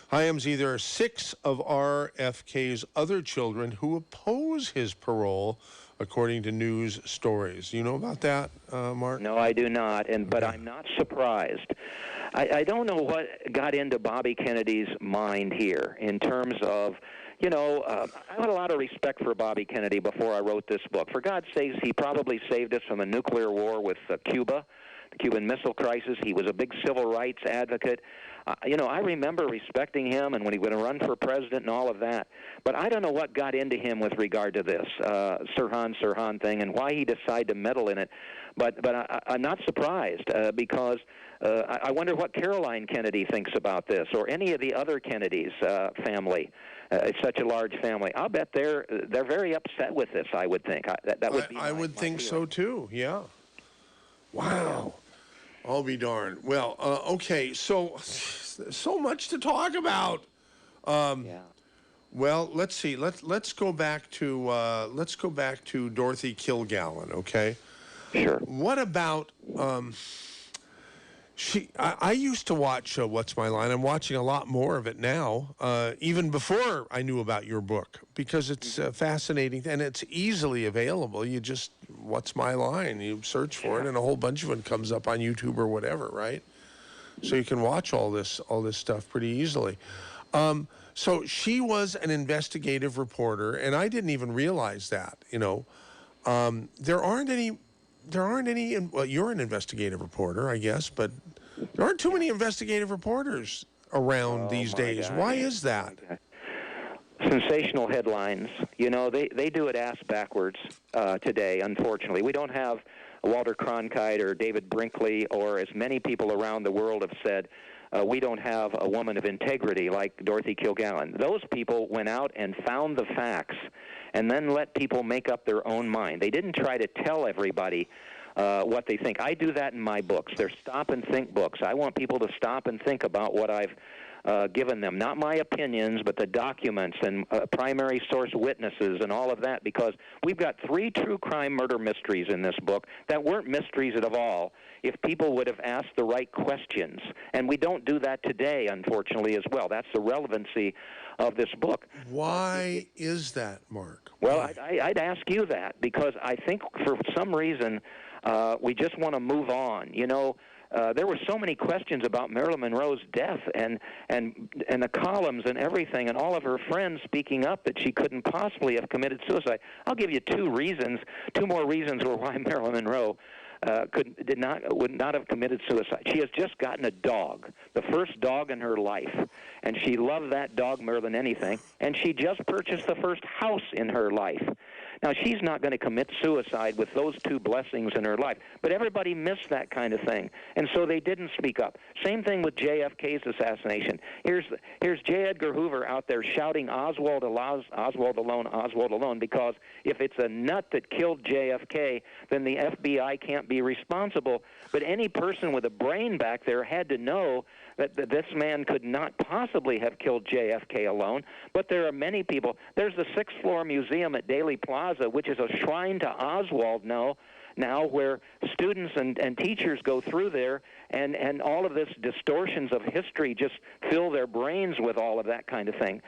Hi, MZ, there are 6 of RFK's other children who oppose his parole, according to news stories. You know about that, Mark? No, I do not, but I'm not surprised. I don't know what got into Bobby Kennedy's mind here in terms of, I had a lot of respect for Bobby Kennedy before I wrote this book. For God's sakes, he probably saved us from a nuclear war with Cuba, the Cuban Missile Crisis. He was a big civil rights advocate. I remember respecting him and when he was going to run for president and all of that. But I don't know what got into him with regard to this Sirhan thing and why he decided to meddle in it. But I'm not surprised because I wonder what Caroline Kennedy thinks about this or any of the other Kennedys' family. It's such a large family. I'll bet they're very upset with this, I would think. That would be I would think so, too, yeah. Wow. I'll be darned. Well, okay, so much to talk about. Yeah. Well, let's see. Let's go back to Dorothy Kilgallen. Okay. Sure. What about I used to watch What's My Line. I'm watching a lot more of it now, even before I knew about your book, because it's fascinating and it's easily available. You just, What's My Line? You search for it and a whole bunch of it comes up on YouTube or whatever, right? So you can watch all this stuff pretty easily. So she was an investigative reporter, and I didn't even realize that, there aren't any, well, you're an investigative reporter, I guess, but there aren't too many investigative reporters around these days. God. Why is that? Sensational headlines. They do it ass backwards today, unfortunately. We don't have Walter Cronkite or David Brinkley, or as many people around the world have said, we don't have a woman of integrity like Dorothy Kilgallen. Those people went out and found the facts and then let people make up their own mind. They didn't try to tell everybody what they think. I do that in my books. They're stop and think books. I want people to stop and think about what I've given them. Not my opinions, but the documents and primary source witnesses and all of that, because we've got 3 true crime murder mysteries in this book that weren't mysteries at all if people would have asked the right questions. And we don't do that today, unfortunately, as well. That's the relevancy of this book. Why is that, Mark? Well, I'd ask you that, because I think for some reason we just want to move on. There were so many questions about Marilyn Monroe's death and the columns and everything, and all of her friends speaking up that she couldn't possibly have committed suicide. I'll give you 2 more reasons why Marilyn Monroe would not have committed suicide. She has just gotten a dog, the first dog in her life, and she loved that dog more than anything, and she just purchased the first house in her life. Now, she's not going to commit suicide with those 2 blessings in her life, but everybody missed that kind of thing, and so they didn't speak up. Same thing with JFK's assassination. Here's J. Edgar Hoover out there shouting, Oswald alone, Oswald alone, because if it's a nut that killed JFK, then the FBI can't be responsible. But any person with a brain back there had to know that this man could not possibly have killed JFK alone. But there are many people. There's the 6th floor museum at Daley Plaza, which is a shrine to Oswald now where students and teachers go through there, and all of this distortions of history just fill their brains with all of that kind of thing.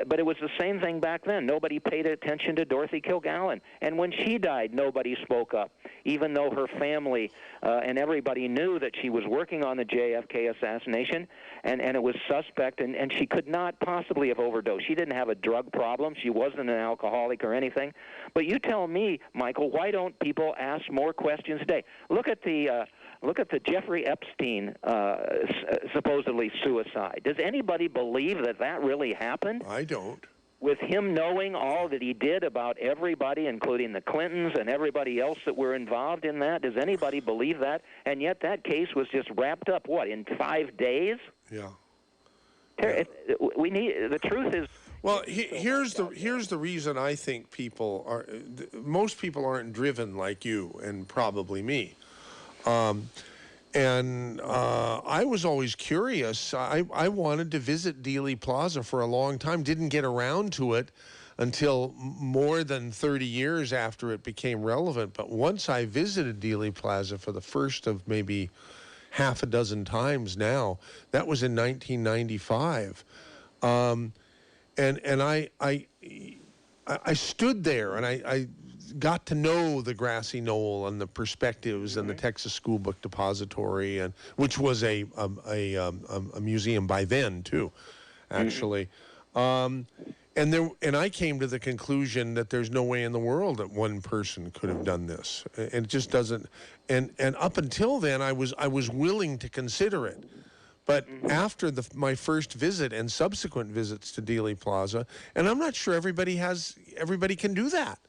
But it was the same thing back then. Nobody paid attention to Dorothy Kilgallen. And when she died, nobody spoke up, even though her family and everybody knew that she was working on the JFK assassination, and it was suspect, and she could not possibly have overdosed. She didn't have a drug problem. She wasn't an alcoholic or anything. But you tell me, Michael, why don't people ask more questions today? Look at the Look at the Jeffrey Epstein supposedly suicide. Does anybody believe that that really happened? I don't. With him knowing all that he did about everybody, including the Clintons and everybody else that were involved in that, does anybody believe that? And yet that case was just wrapped up, what, in 5 days? Yeah. We need, the truth is... Well, here's the reason I think most people aren't driven like you and probably me. I was always curious. I wanted to visit Dealey Plaza for a long time. Didn't get around to it until more than 30 years after it became relevant. But once I visited Dealey Plaza for the first of maybe half a dozen times now, that was in 1995. And I stood there and I got to know the Grassy Knoll and the Perspectives and the Texas School Book Depository, and which was a museum by then too, actually. And I came to the conclusion that there's no way in the world that one person could have done this, and it just doesn't. And up until then, I was willing to consider it. But after my first visit and subsequent visits to Dealey Plaza, and I'm not sure everybody can do that,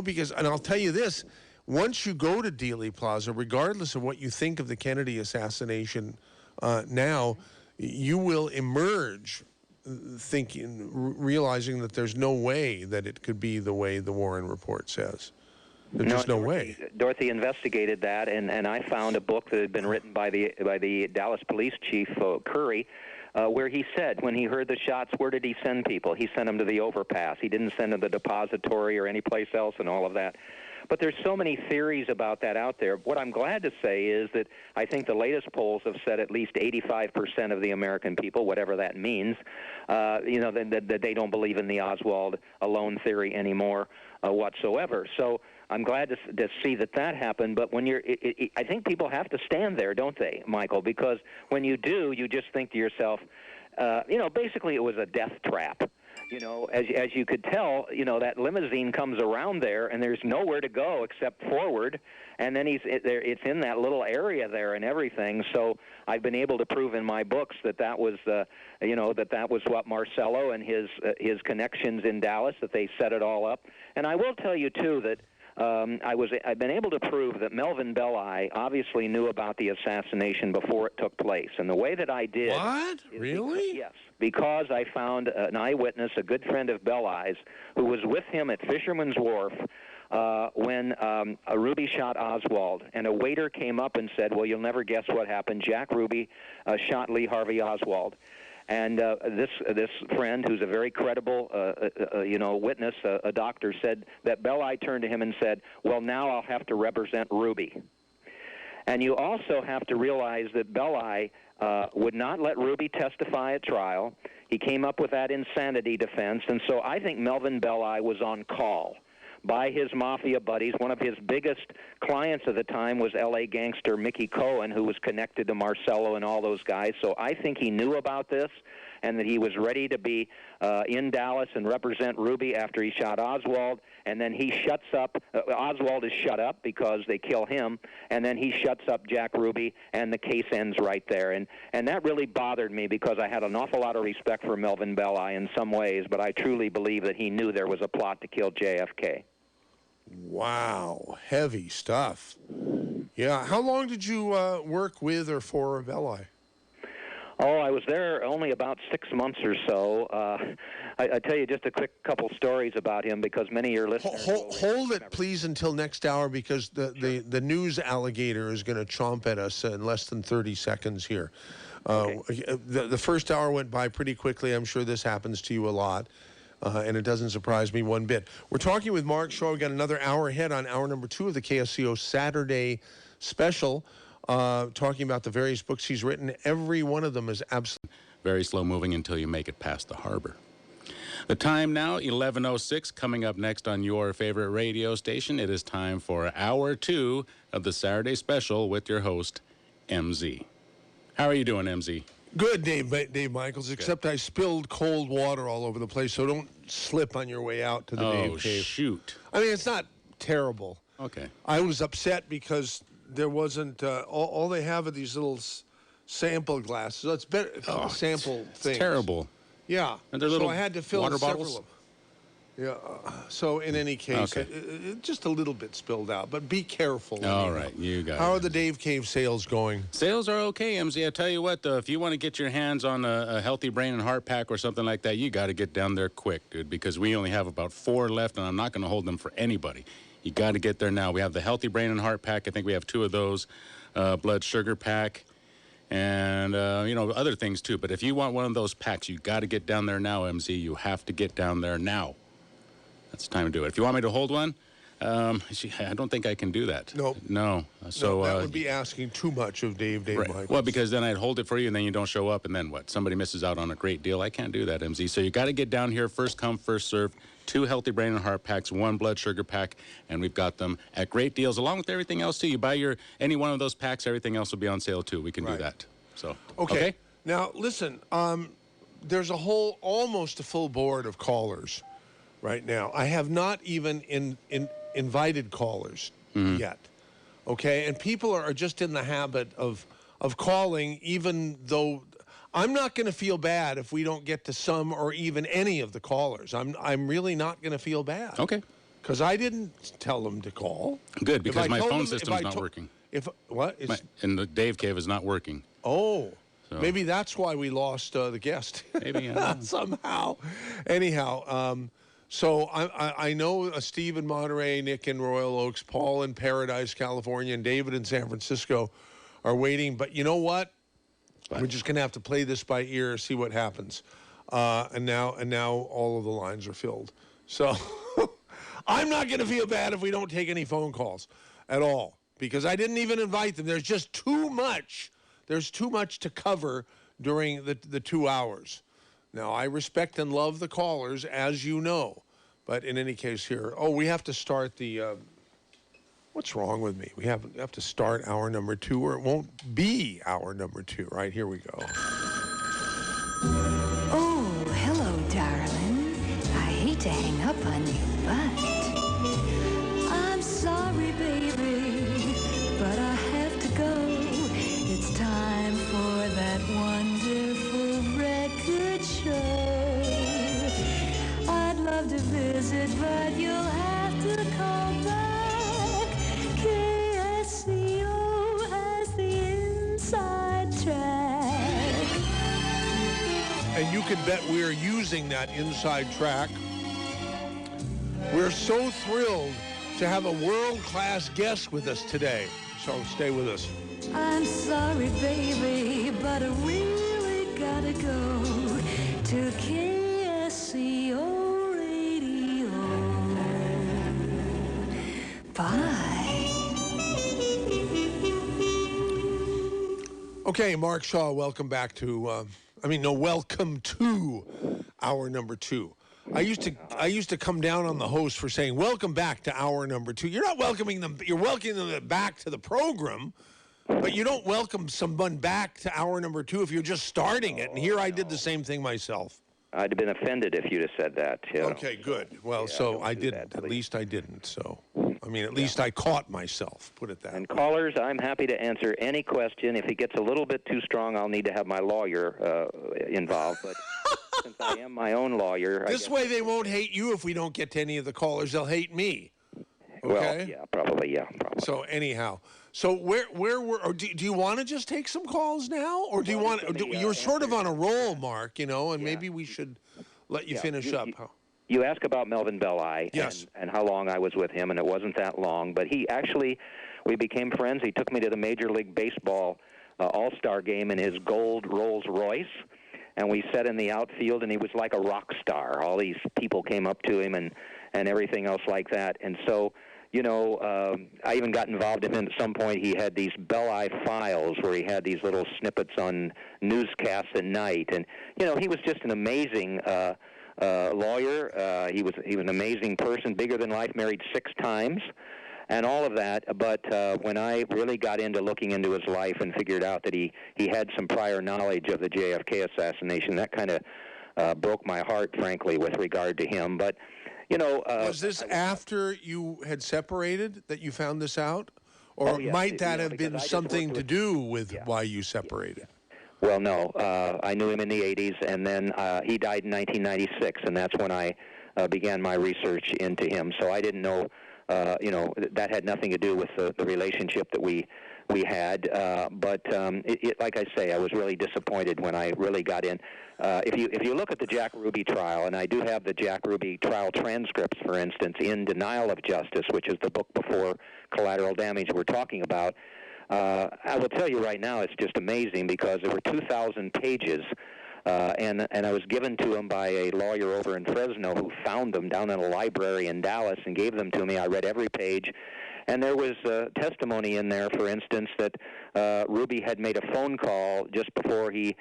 because, and I'll tell you this, once you go to Dealey Plaza, regardless of what you think of the Kennedy assassination now, you will emerge realizing that there's no way that it could be the way the Warren report says. There's just no way. Dorothy investigated that, and I found a book that had been written by the Dallas Police Chief Curry, where he said when he heard the shots, where did he send people? He sent them to the overpass. He didn't send them to the depository or any place else and all of that. But there's so many theories about that out there. What I'm glad to say is that I think the latest polls have said at least 85% of the American people, whatever that means, that they don't believe in the Oswald alone theory anymore whatsoever. So I'm glad to see that happened. But when I think people have to stand there, don't they, Michael? Because when you do, you just think to yourself, basically it was a death trap. As you could tell, that limousine comes around there, and there's nowhere to go except forward, and then it's in that little area there and everything. So I've been able to prove in my books that was what Marcello and his connections in Dallas, that they set it all up. And I will tell you too that I've been able to prove that Melvin Belli obviously knew about the assassination before it took place. And the way that I did... What? Really? Yes. Because I found an eyewitness, a good friend of Belli's, who was with him at Fisherman's Wharf when Ruby shot Oswald. And a waiter came up and said, well, you'll never guess what happened. Jack Ruby shot Lee Harvey Oswald. And this friend, who's a very credible, witness, a doctor, said that Belli turned to him and said, well, now I'll have to represent Ruby. And you also have to realize that Belli would not let Ruby testify at trial. He came up with that insanity defense. And so I think Melvin Belli was on call by his mafia buddies. One of his biggest clients at the time was L.A. gangster Mickey Cohen, who was connected to Marcello and all those guys. So I think he knew about this and that he was ready to be in Dallas and represent Ruby after he shot Oswald. And then he shuts up. Oswald is shut up because they kill him. And then he shuts up Jack Ruby, and the case ends right there. And that really bothered me because I had an awful lot of respect for Melvin Belli in some ways, but I truly believe that he knew there was a plot to kill JFK. Wow, heavy stuff. Yeah, how long did you work with or for Belli? Oh, I was there only about 6 months or so. I tell you just a quick couple stories about him because many of your listeners... Hold it, please, until next hour because the news alligator is going to chomp at us in less than 30 seconds here. Okay. The first hour went by pretty quickly. I'm sure this happens to you a lot. And it doesn't surprise me one bit. We're talking with Mark Shaw. We've got another hour ahead on hour number 2 of the KSCO Saturday special, talking about the various books he's written. Every one of them is absolutely... Very slow moving until you make it past the harbor. The time now, 11:06. Coming up next on your favorite radio station, it is time for hour 2 of the Saturday special with your host, MZ. How are you doing, MZ? Good, Dave Michaels, except I spilled cold water all over the place, so don't slip on your way out to the Dave Cave. Oh, shoot. I mean, it's not terrible. Okay. I was upset because there wasn't. All they have are these little sample glasses. So it's better sample things. It's terrible. Yeah. And they're little so I had to fill water several bottles? of them. Yeah. So in any case, Okay. it just a little bit spilled out, but be careful. All right, you got it. How are the Dave Cave sales going? Sales are okay, MZ. I tell you what, though, if you want to get your hands on a healthy brain and heart pack or something like that, you got to get down there quick, dude, because we only have about 4 left, and I'm not going to hold them for anybody. You got to get there now. We have the healthy brain and heart pack. I think we have 2 of those, blood sugar pack, and other things too. But if you want one of those packs, you got to get down there now, MZ. You have to get down there now. That's the time to do it. If you want me to hold one, I don't think I can do that. Nope. No. So that would be asking too much of Dave right. Michaels. Well, because then I'd hold it for you, and then you don't show up, and then what? Somebody misses out on a great deal. I can't do that, MZ. So you got to get down here. First come, first serve. 2 healthy brain and heart packs, 1 blood sugar pack, and we've got them at great deals, along with everything else too. You buy any one of those packs, everything else will be on sale too. We can do that. So okay. Now listen, there's almost a full board of callers right now. I have not even invited callers yet. Okay, and people are just in the habit of calling, even though I'm not going to feel bad if we don't get to some or even any of the callers. I'm really not going to feel bad. Okay. Because I didn't tell them to call. Good, because my phone system's not working. And the Dave Cave is not working. Oh. So. Maybe that's why we lost the guest. Maybe somehow. Anyhow, so I know Steve in Monterey, Nick in Royal Oaks, Paul in Paradise, California, and David in San Francisco are waiting. But you know what? We're just going to have to play this by ear, see what happens. And now all of the lines are filled. So I'm not going to feel bad if we don't take any phone calls at all, because I didn't even invite them. There's just too much. There's too much to cover during the 2 hours. Now, I respect and love the callers, as you know. But in any case here, we have to start the... what's wrong with me? We have to start hour number 2, or it won't be hour number 2. Right, here we go. Oh, hello, darling. I hate to hang up on you, but I'm sorry, baby, but I have to go. It's time for that wonderful record show. I'd love to visit, but you'll have to call back. KSCO has the inside track. And you can bet we're using that inside track. We're so thrilled to have a world-class guest with us today. So stay with us. I'm sorry, baby, but I really gotta go to KSCO Radio. Bye. Okay, Mark Shaw, welcome back to, welcome to hour number 2. I used to come down on the host for saying, welcome back to hour number 2. You're not welcoming them, you're welcoming them back to the program, but you don't welcome someone back to hour number 2 if you're just starting it. And here I did the same thing myself. I'd have been offended if you'd have said that. Okay, good. Well, so I didn't. At least I didn't. So, at least I caught myself, put it that way. And callers, I'm happy to answer any question. If it gets a little bit too strong, I'll need to have my lawyer involved. But since I am my own lawyer... This way they won't hate you if we don't get to any of the callers. They'll hate me. Okay? Well, probably. So anyhow, where were? Or do you want to just take some calls now, or do you want? You're sort of on a roll, Mark. And maybe we should let you finish up. You ask about Melvin Belli yes. and how long I was with him, and it wasn't that long. But we became friends. He took me to the Major League Baseball All-Star game in his gold Rolls Royce, and we sat in the outfield, and he was like a rock star. All these people came up to him and everything else like that. And so, I even got involved in him at some point. He had these Belli files where he had these little snippets on newscasts at night. And, he was just an amazing lawyer. He was an amazing person, bigger than life, married 6 times. And all of that, but when I really got into looking into his life and figured out that he had some prior knowledge of the JFK assassination, that kind of broke my heart, frankly, with regard to him. But, was this after you had separated that you found this out? Or Oh, yes, might that have because been I just something worked to with- do with why you separated? Well, no. I knew him in the 80s, and then he died in 1996, and that's when I began my research into him. So I didn't know, that had nothing to do with the relationship that we had. But like I say, I was really disappointed when I really got in. If you look at the Jack Ruby trial, and I do have the Jack Ruby trial transcripts, for instance, in Denial of Justice, which is the book before Collateral Damage we're talking about, I will tell you right now, it's just amazing because there were 2,000 pages, and I was given to him by a lawyer over in Fresno who found them down in a library in Dallas and gave them to me. I read every page, and there was testimony in there, for instance, that Ruby had made a phone call just before he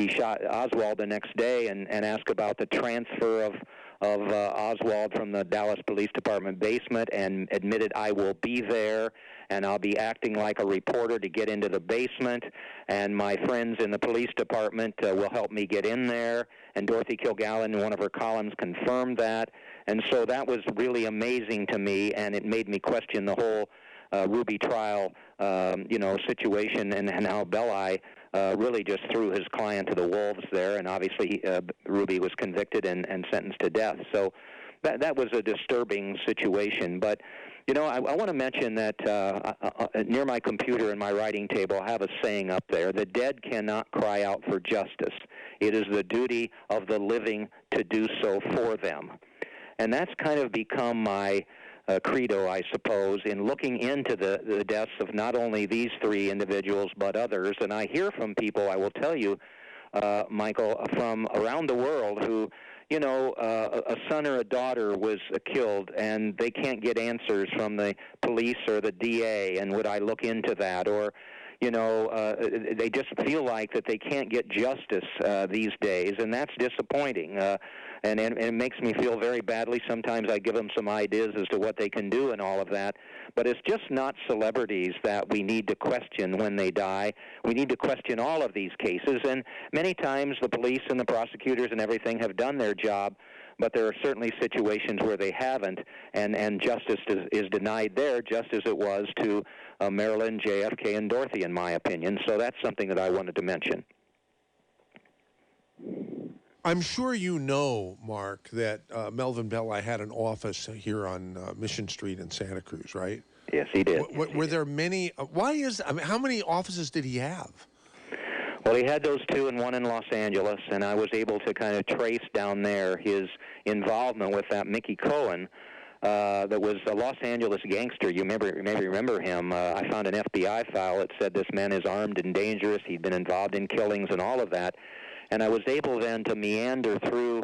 shot Oswald the next day and asked about the transfer of Oswald from the Dallas Police Department basement, and admitted, I will be there, and I'll be acting like a reporter to get into the basement, and my friends in the police department will help me get in there. And Dorothy Kilgallen, in one of her columns, confirmed that. And so that was really amazing to me, and it made me question the whole Ruby trial, situation, and how Belli really just threw his client to the wolves there. And obviously, Ruby was convicted and sentenced to death. So that was a disturbing situation. But I want to mention that near my computer in my writing table, I have a saying up there: the dead cannot cry out for justice. It is the duty of the living to do so for them. And that's kind of become my credo, I suppose, in looking into the deaths of not only these three individuals but others. And I hear from people, I will tell you, Michael, from around the world who, a son or a daughter was killed, and they can't get answers from the police or the DA, and would I look into that? Or, they just feel like that they can't get justice these days, and that's disappointing. And it makes me feel very badly. Sometimes I give them some ideas as to what they can do and all of that. But it's just not celebrities that we need to question when they die. We need to question all of these cases. And many times the police and the prosecutors and everything have done their job, but there are certainly situations where they haven't, and justice is denied there, just as it was to Marilyn, JFK, and Dorothy, in my opinion. So that's something that I wanted to mention. I'm sure you know, Mark, that Melvin Belli had an office here on Mission Street in Santa Cruz, right? Yes, he did. Were there many? How many offices did he have? Well, he had those two, and one in Los Angeles, and I was able to kind of trace down there his involvement with that Mickey Cohen that was a Los Angeles gangster. You maybe remember him. I found an FBI file that said this man is armed and dangerous. He'd been involved in killings and all of that. And I was able then to meander through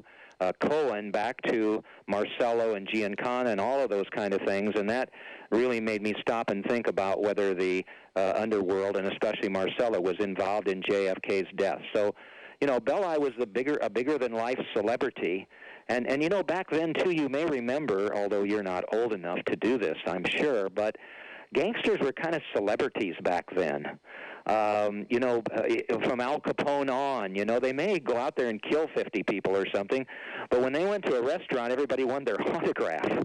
Cohen back to Marcello and Giancana and all of those kind of things, and that really made me stop and think about whether the underworld, and especially Marcello, was involved in JFK's death. So, Belli was a bigger-than-life celebrity. And back then, too, you may remember, although you're not old enough to do this, I'm sure, but gangsters were kind of celebrities back then. From Al Capone on, they may go out there and kill 50 people or something, but when they went to a restaurant, everybody wanted their autograph.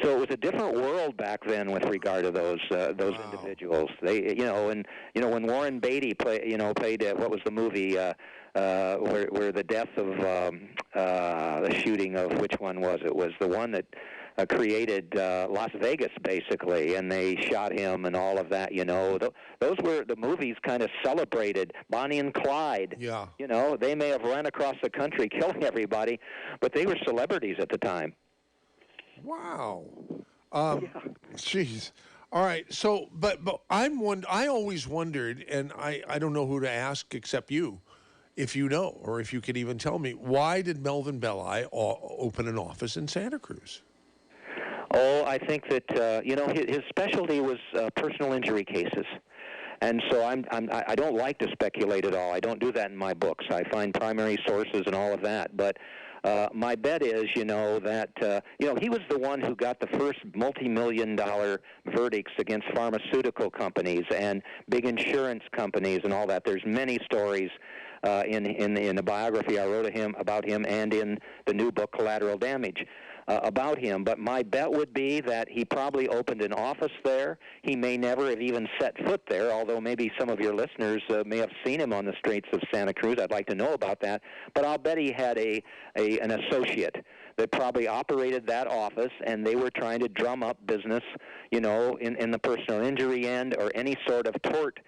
So it was a different world back then with regard to those individuals. They, when Warren Beatty played, what was the movie where the death of the shooting of, which one was it? Was the one that created Las Vegas, basically, and they shot him and all of that, Those were the movies kind of celebrated. Bonnie and Clyde. Yeah. They may have run across the country killing everybody, but they were celebrities at the time. Wow. Jeez. All right. So, but I always wondered, and I don't know who to ask except you, if you know, or if you could even tell me, why did Melvin Belli open an office in Santa Cruz? Oh, I think that his specialty was personal injury cases, and so I don't like to speculate at all. I don't do that in my books. I find primary sources and all of that. But my bet is, that he was the one who got the first multi-million-dollar verdicts against pharmaceutical companies and big insurance companies and all that. There's many stories in the biography I wrote about him and in the new book Collateral Damage. about him. But my bet would be that he probably opened an office there. He may never have even set foot there, although maybe some of your listeners may have seen him on the streets of Santa Cruz. I'd like to know about that. But I'll bet he had an associate that probably operated that office, and they were trying to drum up business, in the personal injury end or any sort of tort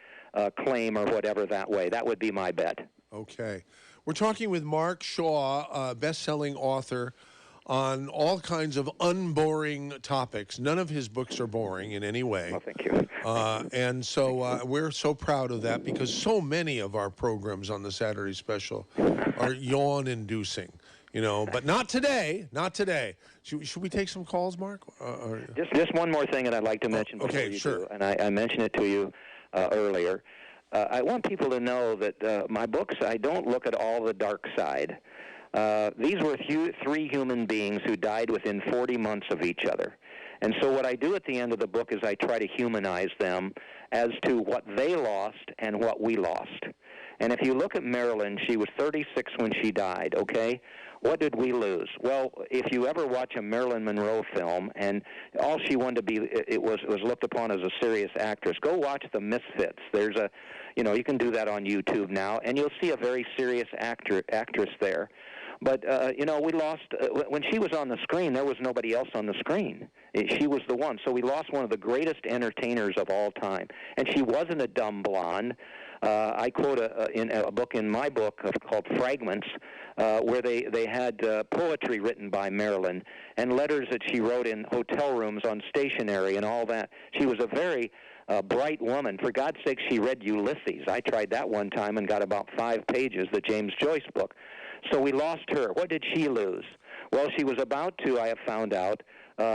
claim or whatever that way. That would be my bet. Okay. We're talking with Mark Shaw, best-selling author on all kinds of unboring topics. None of his books are boring in any way. Well, thank you. And so we're so proud of that because so many of our programs on the Saturday Special are yawn-inducing, but not today, not today. Should we take some calls, Mark? Just one more thing that I'd like to mention before you do, and I mentioned it to you earlier. I want people to know that my books, I don't look at all the dark side. These were three human beings who died within 40 months of each other. And so what I do at the end of the book is I try to humanize them as to what they lost and what we lost. And if you look at Marilyn, she was 36 when she died, okay? What did we lose? Well, if you ever watch a Marilyn Monroe film, and all she wanted to be, it was looked upon as a serious actress, go watch The Misfits. There's you can do that on YouTube now, and you'll see a very serious actress there. But, we lost, when she was on the screen, there was nobody else on the screen. She was the one. So we lost one of the greatest entertainers of all time. And she wasn't a dumb blonde. I quote in a book in my book called Fragments, where they had poetry written by Marilyn and letters that she wrote in hotel rooms on stationery and all that. She was a very bright woman. For God's sake, she read Ulysses. I tried that one time and got about 5 pages, the James Joyce book. So we lost her. What did she lose? Well, she was about to, I have found out,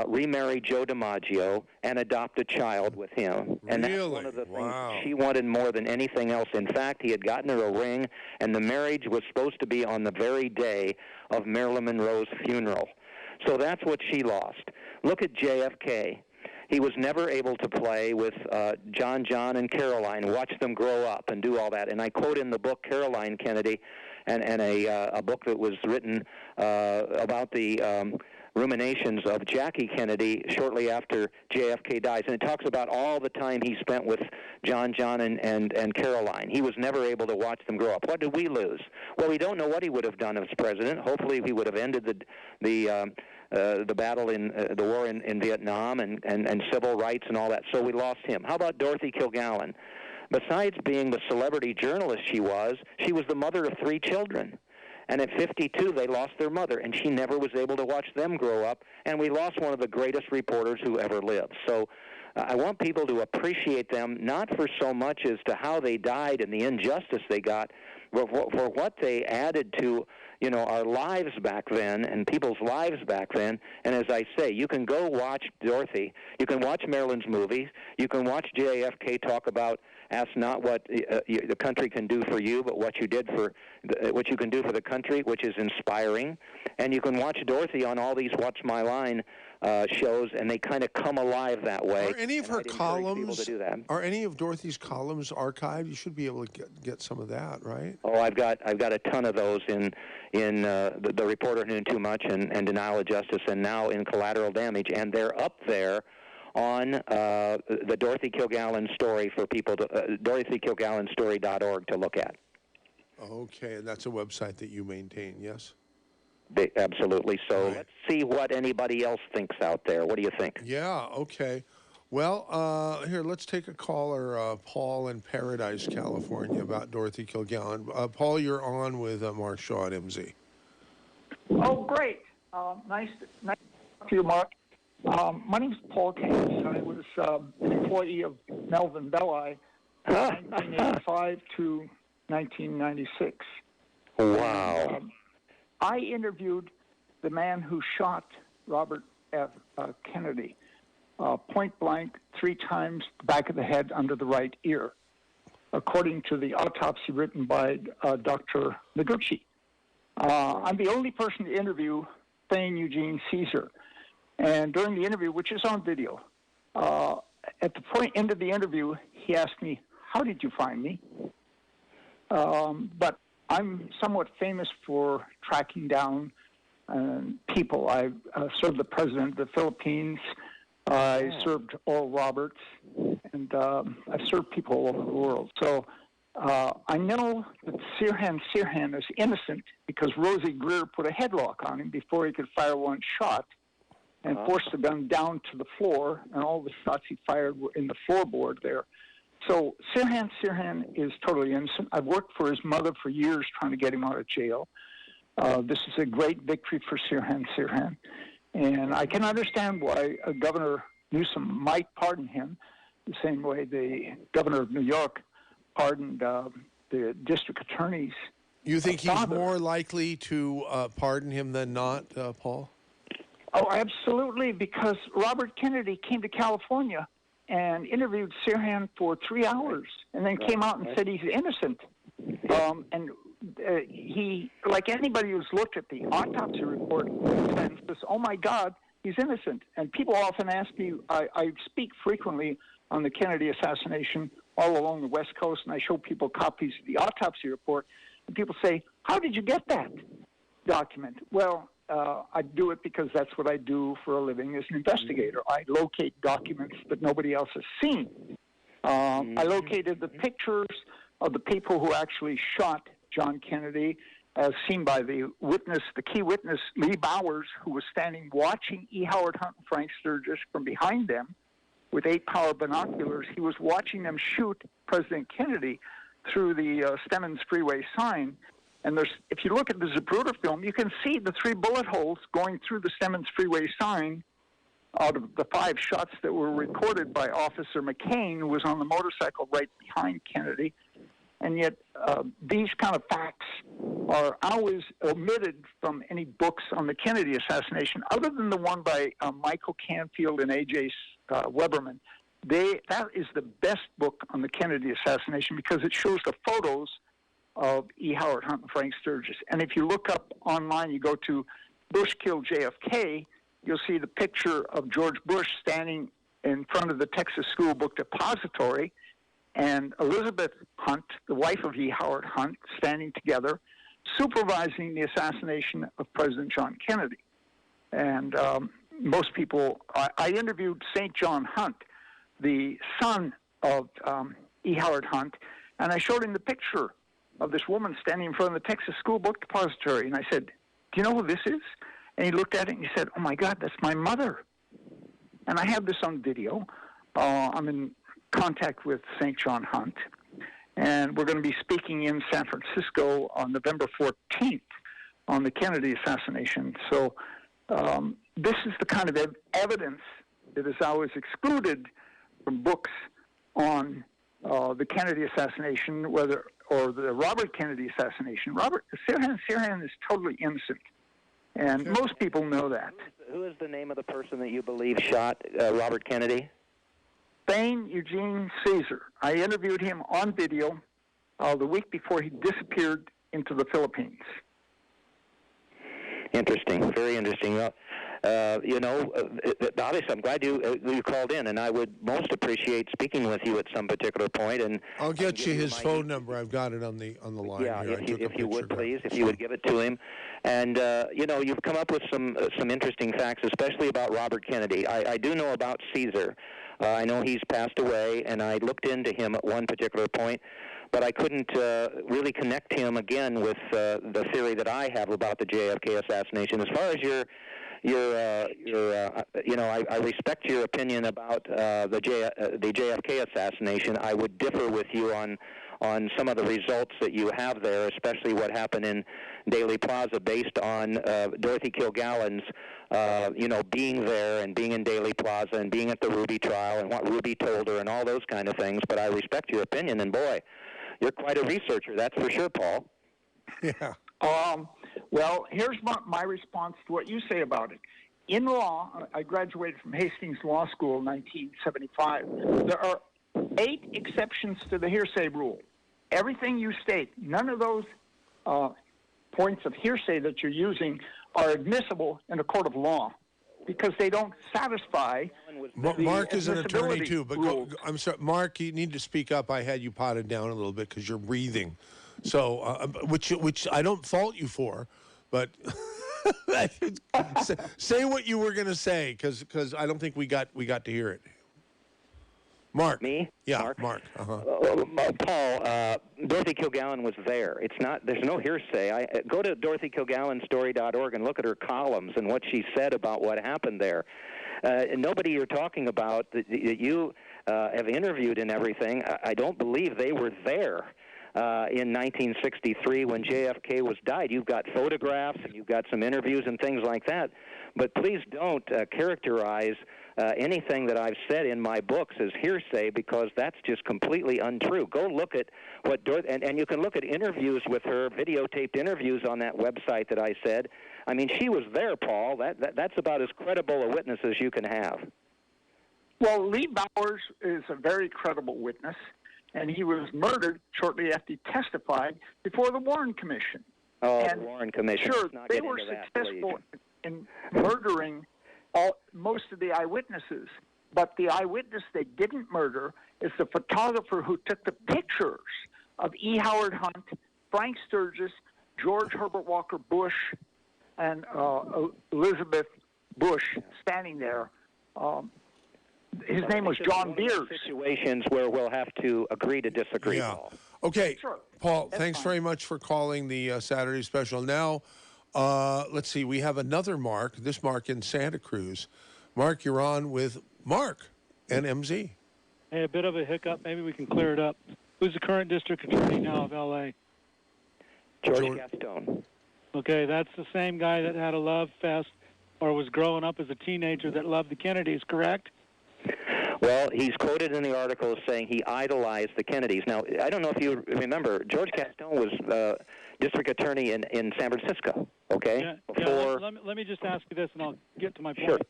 remarry Joe DiMaggio and adopt a child with him. And that's one of the things she wanted more than anything else. In fact, he had gotten her a ring, and the marriage was supposed to be on the very day of Marilyn Monroe's funeral. So that's what she lost. Look at JFK. He was never able to play with John and Caroline, watch them grow up and do all that. And I quote in the book Caroline Kennedy and a book that was written about the ruminations of Jackie Kennedy shortly after JFK dies. And it talks about all the time he spent with John and Caroline. He was never able to watch them grow up. What did we lose? Well, we don't know what he would have done as president. Hopefully he would have ended the battle in the war in Vietnam and civil rights and all that. So we lost him. How about Dorothy Kilgallen? Besides being the celebrity journalist she was the mother of 3 children. And at 52, they lost their mother, and she never was able to watch them grow up. And we lost one of the greatest reporters who ever lived. So I want people to appreciate them, not for so much as to how they died and the injustice they got, but for what they added to our lives back then and people's lives back then. And as I say, you can go watch Dorothy. You can watch Marilyn's movies. You can watch JFK talk about ask not what the country can do for you, but what you can do for the country, which is inspiring. And you can watch Dorothy on all these What's My Line shows, and they kind of come alive that way. Are any of her columns? Are any of Dorothy's columns archived? You should be able to get some of that, right? Oh, I've got a ton of those in the Reporter Who Knew Too Much and Denial of Justice, and now in Collateral Damage, and they're up there on the Dorothy Kilgallen story for people to DorothyKilgallenStory.org to look at. Okay, and that's a website that you maintain, yes? Absolutely. So Let's see what anybody else thinks out there. What do you think? Yeah, okay. Well, here, let's take a caller, Paul in Paradise, California, about Dorothy Kilgallen. Paul, you're on with Mark Shaw at MZ. Oh, great. Nice to talk to you, Mark. My name's Paul Keynes. I was an employee of Melvin Belli from 1985 to 1996. Wow. I interviewed the man who shot Robert F. Kennedy, point blank, 3 times, the back of the head under the right ear, according to the autopsy written by Dr. Noguchi. I'm the only person to interview Thane Eugene Caesar. And during the interview, which is on video, at the end of the interview, he asked me, "How did you find me?" But I'm somewhat famous for tracking down people. I served the president of the Philippines. I served Oral Roberts, and I've served people all over the world. So I know that Sirhan is innocent because Rosie Greer put a headlock on him before he could fire one shot and forced the gun down to the floor, and all the shots he fired were in the floorboard there. So Sirhan is totally innocent. I've worked for his mother for years trying to get him out of jail. This is a great victory for Sirhan. And I can understand why Governor Newsom might pardon him the same way the governor of New York pardoned the district attorneys. You think he's more likely to pardon him than not, Paul? Oh, absolutely, because Robert Kennedy came to California and interviewed Sirhan for 3 hours and then came out and said he's innocent. And he, like anybody who's looked at the autopsy report, says, oh, my God, he's innocent. And people often ask me, I speak frequently on the Kennedy assassination all along the West Coast, and I show people copies of the autopsy report, and people say, how did you get that document? Well, I do it because that's what I do for a living as an investigator. I locate documents that nobody else has seen. I located the pictures of the people who actually shot John Kennedy, as seen by the key witness, Lee Bowers, who was standing watching E. Howard Hunt and Frank Sturgis from behind them with 8-power binoculars. He was watching them shoot President Kennedy through the Stemmons Freeway sign. And if you look at the Zapruder film, you can see the 3 bullet holes going through the Stemmons Freeway sign out of the 5 shots that were recorded by Officer McCain, who was on the motorcycle right behind Kennedy. And yet these kind of facts are always omitted from any books on the Kennedy assassination, other than the one by Michael Canfield and A.J. Weberman. That is the best book on the Kennedy assassination because it shows the photos of E. Howard Hunt and Frank Sturgis. And if you look up online, you go to Bush Killed JFK, you'll see the picture of George Bush standing in front of the Texas School Book Depository and Elizabeth Hunt, the wife of E. Howard Hunt, standing together, supervising the assassination of President John Kennedy. And most people, I interviewed St. John Hunt, the son of E. Howard Hunt, and I showed him the picture of this woman standing in front of the Texas School Book Depository. And I said, do you know who this is? And he looked at it and he said, oh, my God, that's my mother. And I have this on video. I'm in contact with St. John Hunt, and we're going to be speaking in San Francisco on November 14th on the Kennedy assassination. So this is the kind of evidence that is always excluded from books on the Kennedy assassination, or the Robert Kennedy assassination. Sirhan is totally innocent, and most people know that. Who is the name of the person that you believe shot Robert Kennedy? Thane Eugene Caesar. I interviewed him on video the week before he disappeared into the Philippines. Interesting, very interesting. Obviously, I'm glad you called in, and I would most appreciate speaking with you at some particular point. And I'll get you his phone number. I've got it on the line. Yeah, here. if you would please, if you would give it to him. And you've come up with some interesting facts, especially about Robert Kennedy. I do know about Caesar. I know he's passed away, and I looked into him at one particular point, but I couldn't really connect him again with the theory that I have about the JFK assassination. As far as I respect your opinion about the JFK assassination. I would differ with you on some of the results that you have there, especially what happened in Daley Plaza, based on Dorothy Kilgallen's, being there and being in Daley Plaza and being at the Ruby trial and what Ruby told her and all those kind of things. But I respect your opinion, and boy, you're quite a researcher, that's for sure, Paul. Yeah. Well, here's my response to what you say about it. In law, I graduated from Hastings Law School in 1975. There are 8 exceptions to the hearsay rule. Everything you state, none of those points of hearsay that you're using are admissible in a court of law because they don't satisfy Mark is an attorney too, but I'm sorry, Mark, you need to speak up. I had you potted down a little bit because you're breathing. So, which I don't fault you for, but Say what you were going to say, because I don't think we got to hear it. Mark. Me? Yeah, Mark. Uh-huh. Paul, Dorothy Kilgallen was there. It's not. There's no hearsay. Go to DorothyKilgallenStory.org and look at her columns and what she said about what happened there. And nobody you're talking about that you have interviewed and everything, I don't believe they were there in 1963 when JFK was died. You've got photographs and you've got some interviews and things like that. But please don't characterize anything that I've said in my books as hearsay, because that's just completely untrue. Go look at what and you can look at interviews with her, videotaped interviews on that website that I said. I mean, she was there, Paul. That's about as credible a witness as you can have. Well, Lee Bowers is a very credible witness, and he was murdered shortly after he testified before the Warren Commission. Oh, and the Warren Commission. Sure, Let's not they get were into that, successful please. in murdering most of the eyewitnesses, but the eyewitness they didn't murder is the photographer who took the pictures of E. Howard Hunt, Frank Sturgis, George Herbert Walker Bush, and Elizabeth Bush standing there. His name was John Beers. Situations where we'll have to agree to disagree, Yeah. Paul. Okay, Sure. Paul, That's thanks fine. very much for calling the Saturday special. Now, let's see, we have another Mark, this Mark in Santa Cruz. Mark, you're on with Mark and MZ. Hey, a bit of a hiccup. Maybe we can clear it up. Who's the current district attorney now of L.A.? George Gaston. Okay, that's the same guy that had a love fest or was growing up as a teenager that loved the Kennedys, correct? Well, he's quoted in the article as saying he idolized the Kennedys. Now, I don't know if you remember, George Gaston was district attorney in San Francisco, okay? Yeah, let me just ask you this, and I'll get to my point.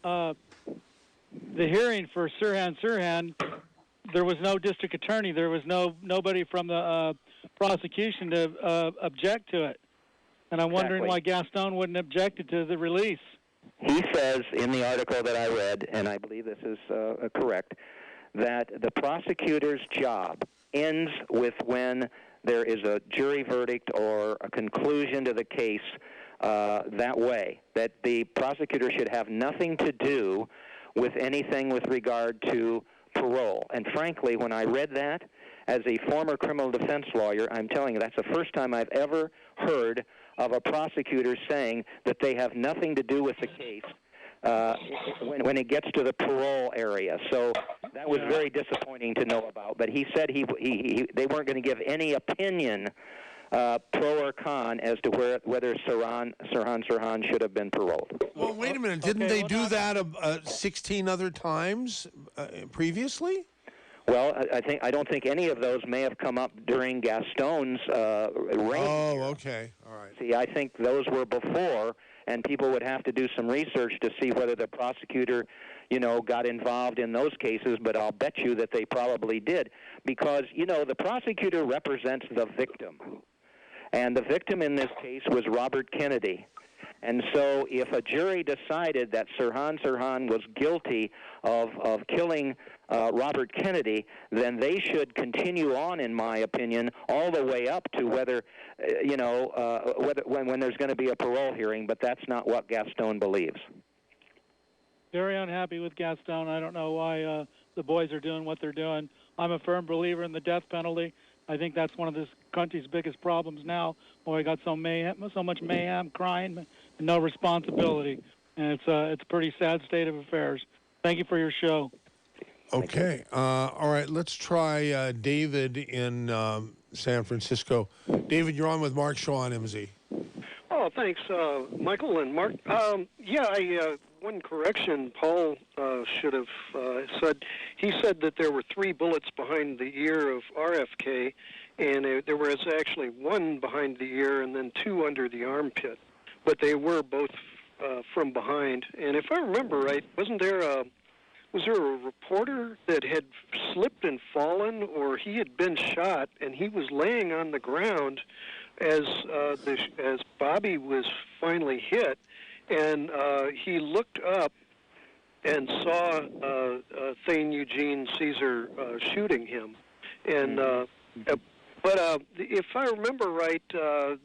Sure. The hearing for Sirhan, there was no district attorney. There was nobody from the prosecution to object to it. And I'm wondering why Gaston wouldn't object to the release. He says in the article that I read, and I believe this is correct, that the prosecutor's job ends with when there is a jury verdict or a conclusion to the case that way, that the prosecutor should have nothing to do with anything with regard to parole. And frankly, when I read that, as a former criminal defense lawyer, I'm telling you, that's the first time I've ever heard of a prosecutor saying that they have nothing to do with the case when it gets to the parole area. So that was very disappointing to know about. But he said they weren't going to give any opinion, pro or con, as to whether Sirhan should have been paroled. Well, wait a minute. Didn't they do that 16 other times previously? Well, I don't think any of those may have come up during Gaston's reign. Oh, okay. All right. See, I think those were before, and people would have to do some research to see whether the prosecutor, got involved in those cases, but I'll bet you that they probably did, because, the prosecutor represents the victim. And the victim in this case was Robert Kennedy. And so if a jury decided that Sirhan was guilty of killing Robert Kennedy, then they should continue on, in my opinion, all the way up to whether, when there's going to be a parole hearing, but that's not what Gaston believes. Very unhappy with Gaston. I don't know why the boys are doing what they're doing. I'm a firm believer in the death penalty. I think that's one of this country's biggest problems now. Boy, got so much mayhem, crime, and no responsibility. And it's a pretty sad state of affairs. Thank you for your show. Okay. All right. Let's try David in San Francisco. David, you're on with Mark Shaw on MZ. Oh, thanks, Michael and Mark. One correction Paul should have said. He said that there were 3 bullets behind the ear of RFK, and there was actually 1 behind the ear and then 2 under the armpit. But they were both from behind. And if I remember right, was there a reporter that had slipped and fallen, or he had been shot and he was laying on the ground as Bobby was finally hit, and he looked up and saw Thane Eugene Caesar shooting him, and But if I remember right, I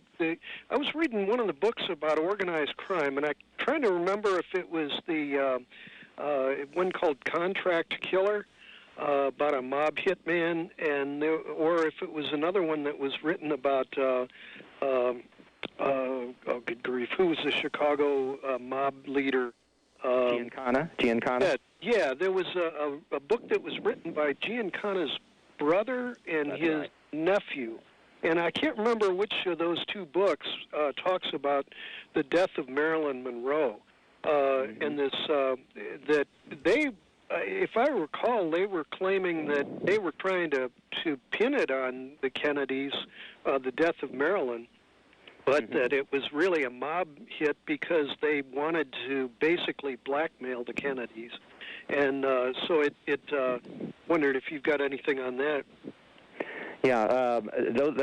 was reading one of the books about organized crime, and I'm trying to remember if it was the one called Contract Killer, about a mob hitman, or if it was another one that was written about, oh, good grief, who was the Chicago mob leader? Giancana? Yeah, there was a book that was written by Giancana's brother and his nephew. And I can't remember which of those two books talks about the death of Marilyn Monroe. And this, that they, if I recall, they were claiming that they were trying to pin it on the Kennedys, the death of Marilyn, but that it was really a mob hit because they wanted to basically blackmail the Kennedys. And so it wondered if you've got anything on that. Yeah,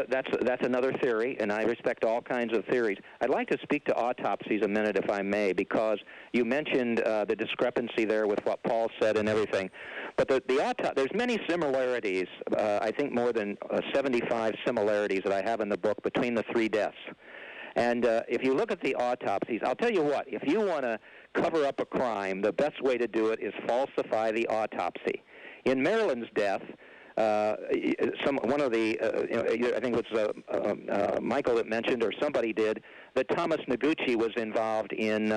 that's another theory, and I respect all kinds of theories. I'd like to speak to autopsies a minute, if I may, because you mentioned the discrepancy there with what Paul said and everything. But there's many similarities, I think more than 75 similarities that I have in the book between the three deaths. And if you look at the autopsies, I'll tell you what, if you want to cover up a crime, the best way to do it is falsify the autopsy. In Marilyn's death, one of the, I think it was Michael that mentioned, or somebody did, that Thomas Noguchi was involved in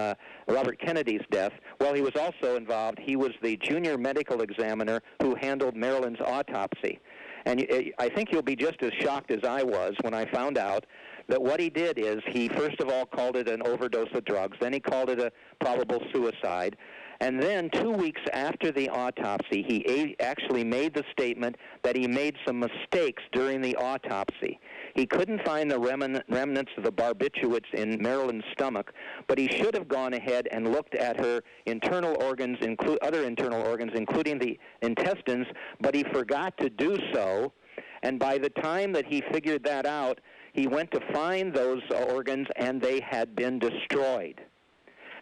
Robert Kennedy's death. Well, he was also involved. He was the junior medical examiner who handled Marilyn's autopsy. And I think you'll be just as shocked as I was when I found out that what he did is he first of all called it an overdose of drugs, then he called it a probable suicide, and then 2 weeks after the autopsy, he actually made the statement that he made some mistakes during the autopsy. He couldn't find the remnants of the barbiturates in Marilyn's stomach, but he should have gone ahead and looked at her internal organs, other internal organs, including the intestines, but he forgot to do so, and by the time that he figured that out, he went to find those organs, and they had been destroyed.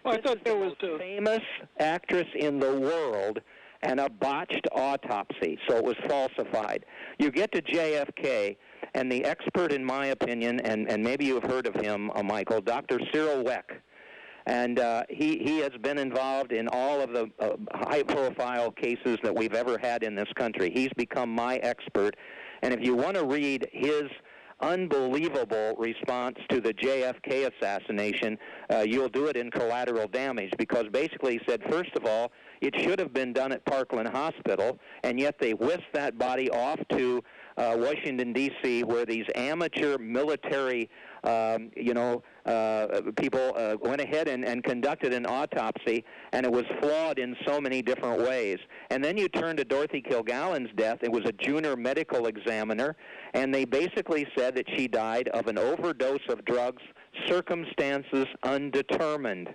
Well, I thought there was the famous actress in the world and a botched autopsy, so it was falsified. You get to JFK, and the expert, in my opinion, and maybe you've heard of him, Michael, Dr. Cyril Weck, and he has been involved in all of the high-profile cases that we've ever had in this country. He's become my expert, and if you want to read his unbelievable response to the JFK assassination, you'll do it in Collateral Damage, because basically he said, first of all, it should have been done at Parkland Hospital, and yet they whisked that body off to Washington, D.C., where these amateur military people went ahead and conducted an autopsy, and it was flawed in so many different ways. And then you turn to Dorothy Kilgallen's death. It was a junior medical examiner, and they basically said that she died of an overdose of drugs, circumstances undetermined.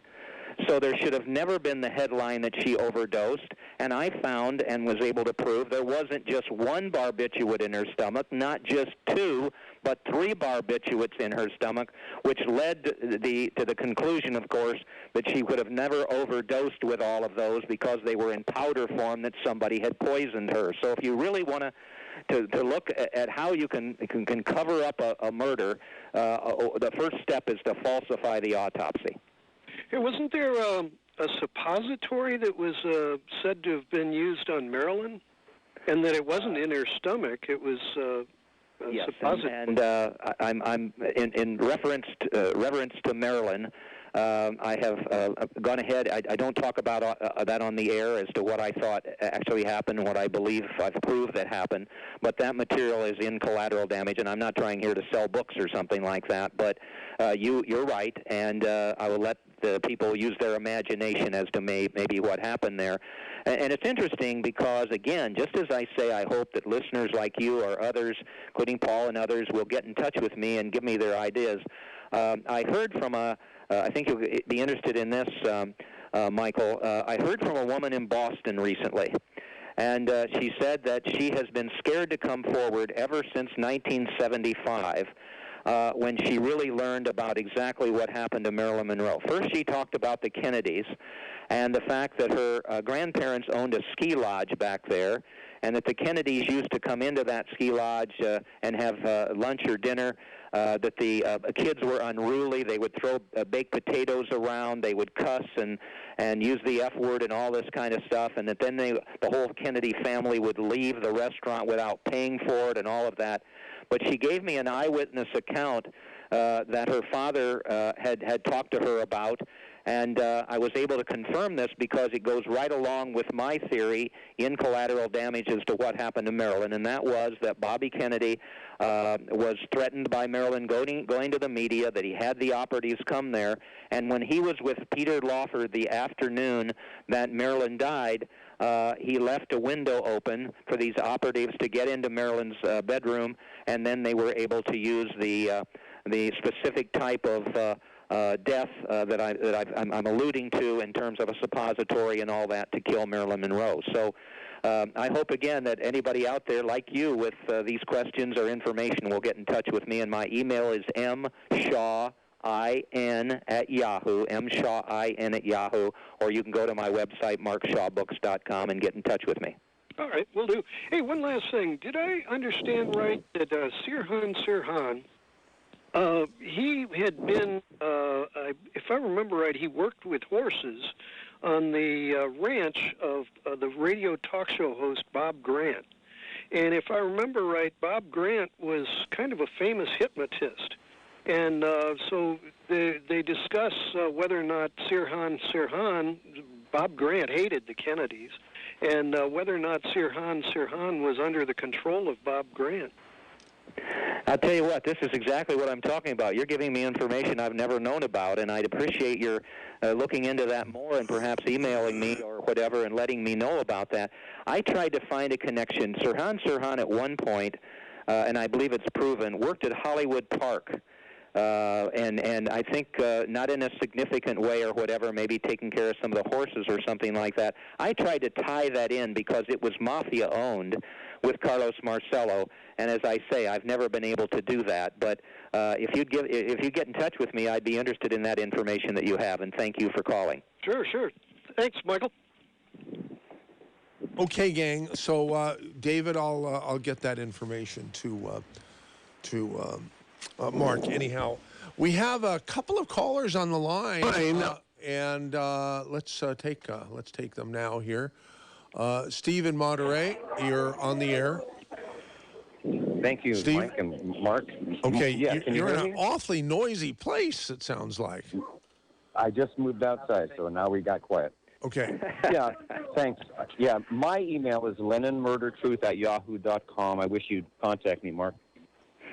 So there should have never been the headline that she overdosed, and I found and was able to prove there wasn't just one barbiturate in her stomach, not just two, but 3 barbiturates in her stomach, which led to the conclusion, of course, that she would have never overdosed with all of those because they were in powder form, that somebody had poisoned her. So if you really want to look at how you can cover up a murder, the first step is to falsify the autopsy. Hey, wasn't there a suppository that was said to have been used on Marilyn, and that it wasn't in her stomach? It was yes, suppository. And I'm in reference to Marilyn. I have gone ahead. I don't talk about that on the air as to what I thought actually happened, what I believe I've proved that happened. But that material is in Collateral Damage, and I'm not trying here to sell books or something like that. But you're right, and I will let the people use their imagination as to maybe what happened there. And it's interesting because, again, just as I say, I hope that listeners like you or others, including Paul and others, will get in touch with me and give me their ideas. I heard from I think you'll be interested in this, Michael. I heard from a woman in Boston recently, and she said that she has been scared to come forward ever since 1975, when she really learned about exactly what happened to Marilyn Monroe. First, she talked about the Kennedys and the fact that her grandparents owned a ski lodge back there, and that the Kennedys used to come into that ski lodge and have lunch or dinner. That the kids were unruly. They would throw baked potatoes around. They would cuss and use the F word and all this kind of stuff. And that then the whole Kennedy family would leave the restaurant without paying for it and all of that. But she gave me an eyewitness account that her father had talked to her about. And I was able to confirm this because it goes right along with my theory in Collateral Damage as to what happened to Marilyn, and that was that Bobby Kennedy was threatened by Marilyn going to the media, that he had the operatives come there, and when he was with Peter Lawford the afternoon that Marilyn died, he left a window open for these operatives to get into Marilyn's bedroom, and then they were able to use the specific type of death that I'm alluding to in terms of a suppository and all that to kill Marilyn Monroe. So I hope, again, that anybody out there like you with these questions or information will get in touch with me, and my email is mshawin@yahoo, mshawin@yahoo, or you can go to my website, markshawbooks.com, and get in touch with me. All right, will do. Hey, one last thing. Did I understand right that Sirhan, he had been, if I remember right, he worked with horses on the ranch of the radio talk show host Bob Grant. And if I remember right, Bob Grant was kind of a famous hypnotist. And so they discuss whether or not Sirhan, Bob Grant hated the Kennedys, and whether or not Sirhan was under the control of Bob Grant. I'll tell you what, this is exactly what I'm talking about. You're giving me information I've never known about, and I'd appreciate your looking into that more and perhaps emailing me or whatever and letting me know about that. I tried to find a connection. Sirhan at one point, and I believe it's proven, worked at Hollywood Park. And I think not in a significant way or whatever, maybe taking care of some of the horses or something like that. I tried to tie that in because it was mafia-owned with Carlos Marcello, and as I say, I've never been able to do that. But if you get in touch with me, I'd be interested in that information that you have, and thank you for calling. Sure. Thanks, Michael. Okay, gang. So, David, I'll get that information to Mark. Anyhow, we have a couple of callers on the line, and let's take them now here. Steve in Monterey, you're on the air. Thank you, Steve? Mike and Mark. Okay, yeah, you're in an awfully noisy place, it sounds like. I just moved outside, so now we got quiet. Okay. Yeah, thanks. Yeah, my email is lennonmurdertruth@yahoo.com. I wish you'd contact me, Mark.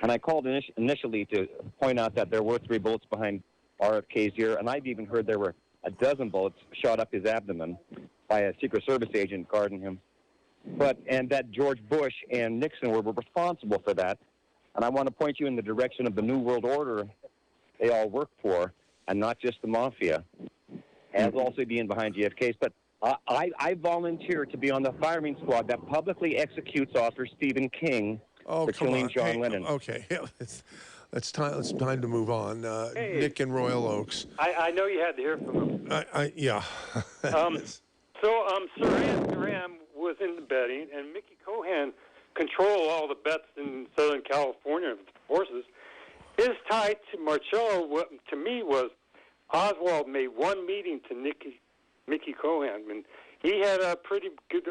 And I called initially to point out that there were 3 bullets behind RFK's ear, and I've even heard there were a dozen bullets shot up his abdomen by a Secret Service agent guarding him. And that George Bush and Nixon were responsible for that. And I want to point you in the direction of the New World Order they all work for, and not just the mafia, as also being behind JFK's. But I volunteer to be on the firing squad that publicly executes author Stephen King for killing John Lennon. Okay, it's time to move on. Nick in Royal Oaks. I know you had to hear from him. Yeah. Saran Duran was in the betting, and Mickey Cohen controlled all the bets in Southern California with horses. His tie to Marcello, to me, was Oswald made one meeting to Mickey Cohen, and he had a pretty good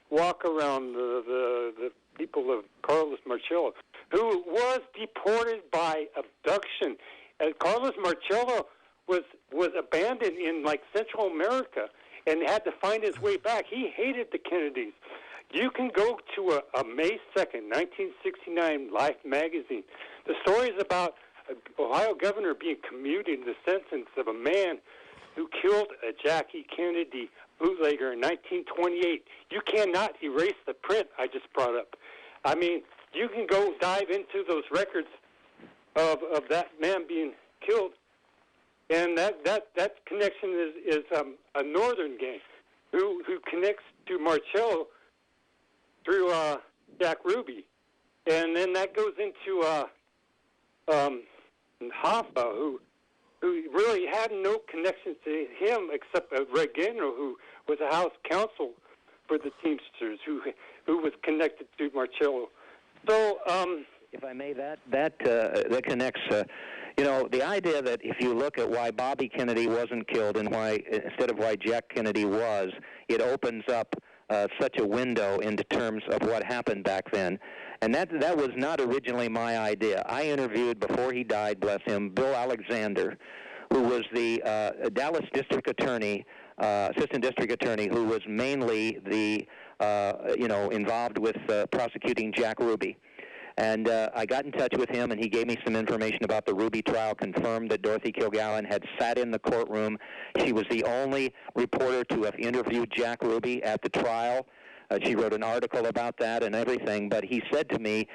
walk around the people of Carlos Marcello, who was deported by abduction. And Carlos Marcello was abandoned in Central America and had to find his way back. He hated the Kennedys. You can go to a May 2nd, 1969 Life magazine. The story is about an Ohio governor being commuted the sentence of a man who killed a Jackie Kennedy bootlegger in 1928. You cannot erase the print I just brought up. I mean, you can go dive into those records of that man being killed, and that connection is a northern gang who connects to Marcello through Jack Ruby, and then that goes into Hoffa, who really had no connection to him except Regano, who was a house counsel for the Teamsters, who who was connected to Marcello. So, if I may, that connects. The idea that if you look at why Bobby Kennedy wasn't killed and instead of why Jack Kennedy was, it opens up such a window into terms of what happened back then. And that was not originally my idea. I interviewed, before he died, bless him, Bill Alexander, who was the Dallas District Attorney, Assistant District Attorney, who was mainly the involved with prosecuting Jack Ruby. And I got in touch with him, and he gave me some information about the Ruby trial, confirmed that Dorothy Kilgallen had sat in the courtroom. She was the only reporter to have interviewed Jack Ruby at the trial. She wrote an article about that and everything. But he said to me,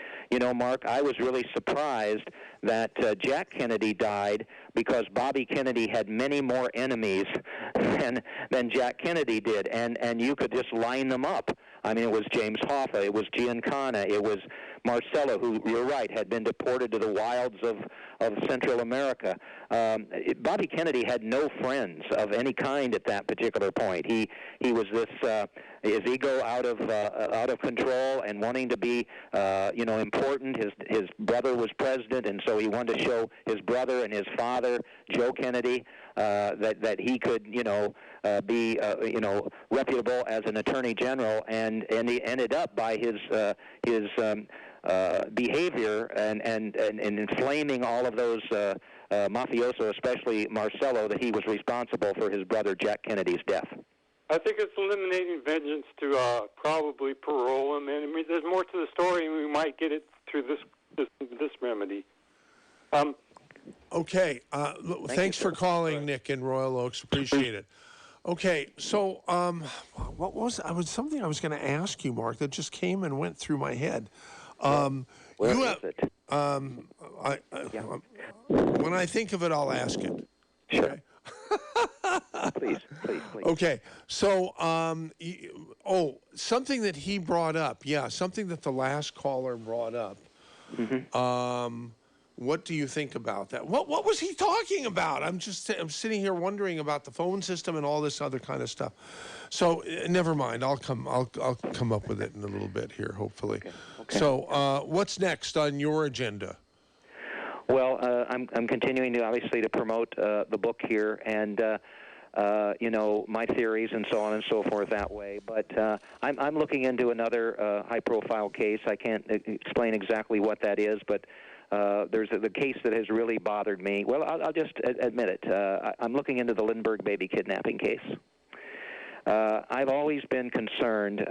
Mark, I was really surprised that Jack Kennedy died because Bobby Kennedy had many more enemies than Jack Kennedy did. And you could just line them up. I mean, it was James Hoffa, it was Giancana, it was Marcello, who, you're right, had been deported to the wilds of Central America. Bobby Kennedy had no friends of any kind at that particular point. He was his ego out of control and wanting to be important. His brother was president, and so he wanted to show his brother and his father, Joe Kennedy, that he could be reputable as an attorney general, and he ended up by his behavior and inflaming all of those mafioso, especially Marcello, that he was responsible for his brother Jack Kennedy's death. I think it's eliminating vengeance to probably parole him. And I mean, there's more to the story, and we might get it through this remedy. Okay. Thanks for calling, Nick in Royal Oaks. Appreciate it. Okay, so what was something I was going to ask you, Mark, that just came and went through my head. Where is it? When I think of it, I'll ask it. Sure. Okay? Please. Okay, so something that he brought up, something that the last caller brought up. Mm-hmm. What do you think about that? What was he talking about? I'm sitting here wondering about the phone system and all this other kind of stuff. So never mind. I'll come up with it in a little bit here, hopefully. Okay. So what's next on your agenda? Well, I'm continuing to obviously to promote the book here and my theories and so on and so forth that way. But I'm looking into another high-profile case. I can't explain exactly what that is, but there's the case that has really bothered me. Well, I'll just admit it. I'm looking into the Lindbergh baby kidnapping case. I've always been concerned.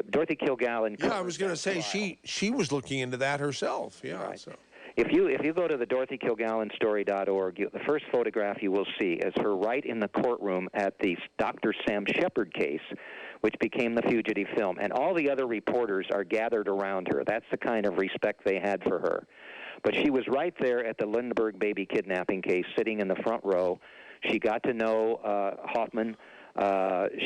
Dorothy Kilgallen. Yeah, I was going to say she was looking into that herself. Yeah. Right. So. If you go to the DorothyKilgallenStory.org, the first photograph you will see is her right in the courtroom at the Dr. Sam Shepard case, which became the fugitive film, and all the other reporters are gathered around her. That's the kind of respect they had for her. But she was right there at the Lindbergh baby kidnapping case, sitting in the front row. She got to know Hoffman.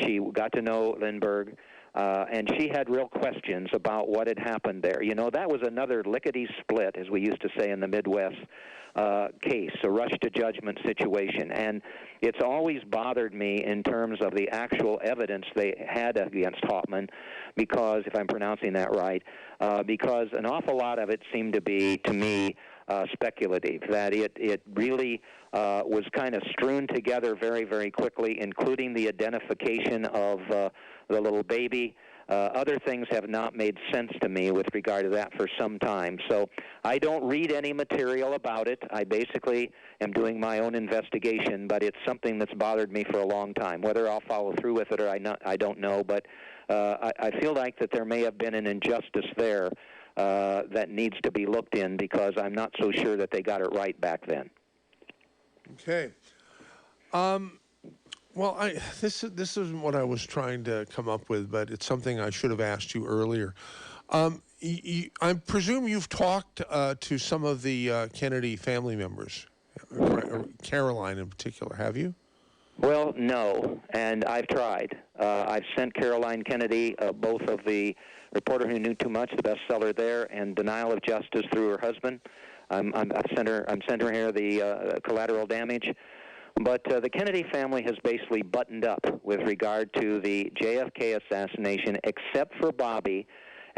She got to know Lindbergh. And she had real questions about what had happened there. That was another lickety-split, as we used to say in the Midwest, case, a rush-to-judgment situation. And it's always bothered me in terms of the actual evidence they had against Hoffman, because, if I'm pronouncing that right, because an awful lot of it seemed to be, to me, speculative, that it really was kind of strewn together very, very quickly, including the identification of the little baby. Other things have not made sense to me with regard to that for some time. So I don't read any material about it. I basically am doing my own investigation, but it's something that's bothered me for a long time. Whether I'll follow through with it or I don't know, but I feel like that there may have been an injustice there that needs to be looked in, because I'm not so sure that they got it right back then. Okay. Well, this isn't what I was trying to come up with, but it's something I should have asked you earlier. I presume you've talked to some of the Kennedy family members, Caroline in particular, have you? Well, no, and I've tried. I've sent Caroline Kennedy both of the Reporter Who Knew Too Much, the bestseller there, and Denial of Justice through her husband. I'm sent her here the Collateral Damage. But the Kennedy family has basically buttoned up with regard to the JFK assassination, except for Bobby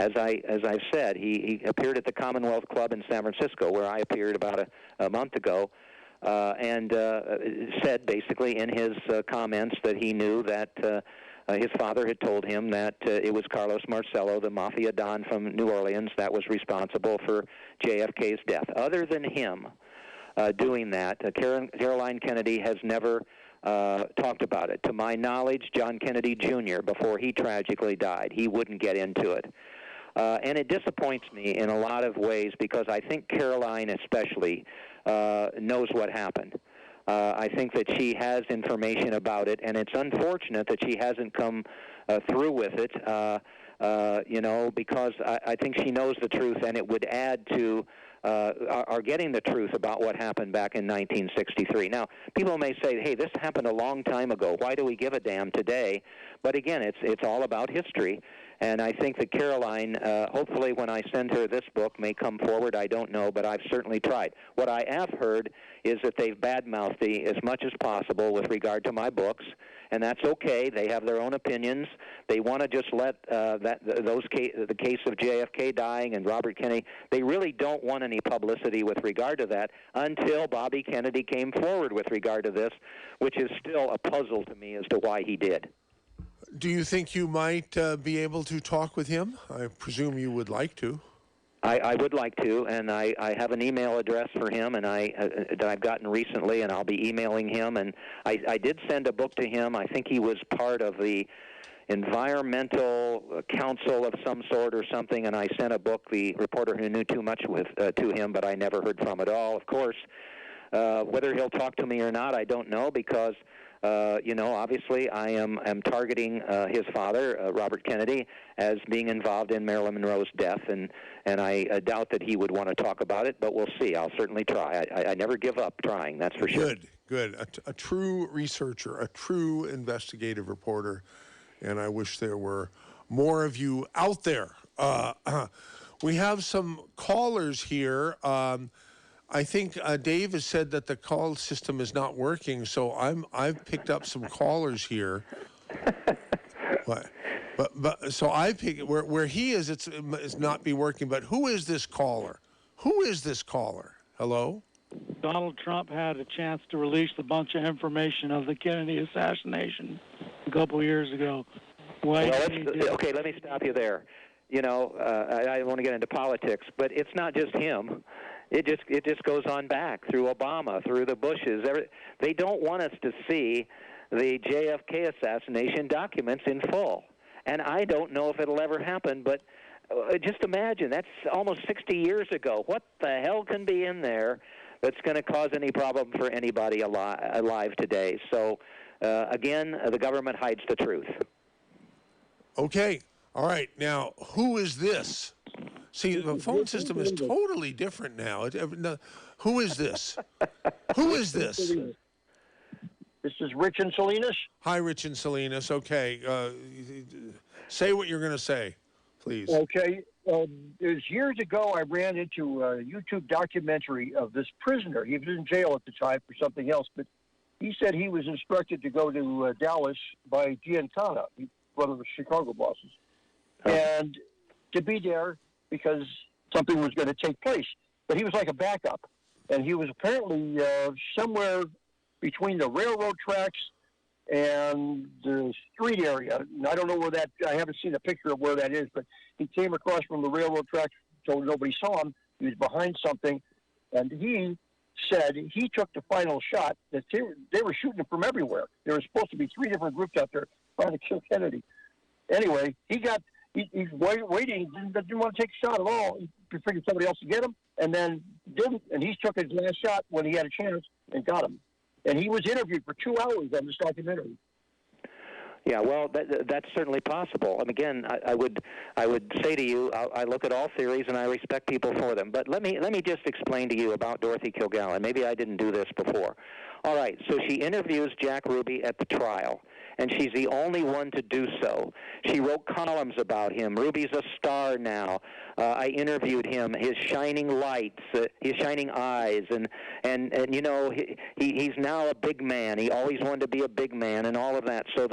as I've said, he appeared at the Commonwealth Club in San Francisco, where I appeared about a month ago, and said basically in his comments that he knew that his father had told him that it was Carlos Marcello, the mafia don from New Orleans, that was responsible for JFK's death. Other than him doing that, Caroline Kennedy has never talked about it. To my knowledge, John Kennedy Jr., before he tragically died, he wouldn't get into it. And it disappoints me in a lot of ways because I think Caroline especially knows what happened. I think that she has information about it, and it's unfortunate that she hasn't come through with it, because I think she knows the truth, and it would add to are getting the truth about what happened back in 1963. Now, people may say, hey, this happened a long time ago. Why do we give a damn today? But again, it's all about history. And I think that Caroline, hopefully when I send her this book, may come forward. I don't know, but I've certainly tried. What I have heard is that they've badmouthed me as much as possible with regard to my books, and that's okay. They have their own opinions. They want to just let the case of JFK dying and Robert Kennedy, they really don't want any publicity with regard to that until Bobby Kennedy came forward with regard to this, which is still a puzzle to me as to why he did. Do you think you might be able to talk with him? I presume you would like to. I would like to, and I have an email address for him, and that I've gotten recently, and I'll be emailing him. And I did send a book to him. I think he was part of the environmental council of some sort or something, and I sent a book, The Reporter Who Knew Too Much, to him, but I never heard from at all. Of course, whether he'll talk to me or not, I don't know, because obviously I am targeting his father, Robert Kennedy, as being involved in Marilyn Monroe's death, and I doubt that he would want to talk about it, but we'll see. I'll certainly try. I never give up trying, that's for sure. Good. A true researcher, a true investigative reporter, and I wish there were more of you out there. We have some callers here. I think Dave has said that the call system is not working, so I've picked up some callers here. But so I pick where he is. It's not be working. But who is this caller? Who is this caller? Hello. Donald Trump had a chance to release a bunch of information of the Kennedy assassination a couple years ago. Okay, let me stop you there. I don't want to get into politics, but it's not just him. It just goes on back through Obama, through the Bushes. They don't want us to see the JFK assassination documents in full. And I don't know if it'll ever happen, but just imagine, that's almost 60 years ago. What the hell can be in there that's going to cause any problem for anybody alive today? So, again, the government hides the truth. Okay. All right. Now, who is this? See, the phone system is totally different now. Who is this? Who is this? This is Rich in Salinas. Hi, Rich in Salinas. Okay. Say what you're going to say, please. Okay. It was years ago I ran into a YouTube documentary of this prisoner. He was in jail at the time for something else, but he said he was instructed to go to Dallas by Giancana, one of the Chicago bosses, and to be there because something was going to take place. But he was like a backup, and he was apparently somewhere between the railroad tracks and the street area. And I don't know where that, I haven't seen a picture of where that is, but he came across from the railroad tracks so nobody saw him. He was behind something, and he said he took the final shot. That they were shooting him from everywhere. There were supposed to be 3 different groups out there trying to kill Kennedy. Anyway, he's waiting, didn't want to take a shot at all. He figured somebody else would get him, and then didn't. And he took his last shot when he had a chance and got him. And he was interviewed for 2 hours on this documentary. Yeah, well, that's certainly possible. And again, I would say to you, I look at all theories and I respect people for them. But let me just explain to you about Dorothy Kilgallen. Maybe I didn't do this before. All right, so she interviews Jack Ruby at the trial, and she's the only one to do so. She wrote columns about him. Ruby's a star now. I interviewed him, his shining lights, his shining eyes, and he's now a big man. He always wanted to be a big man and all of that. So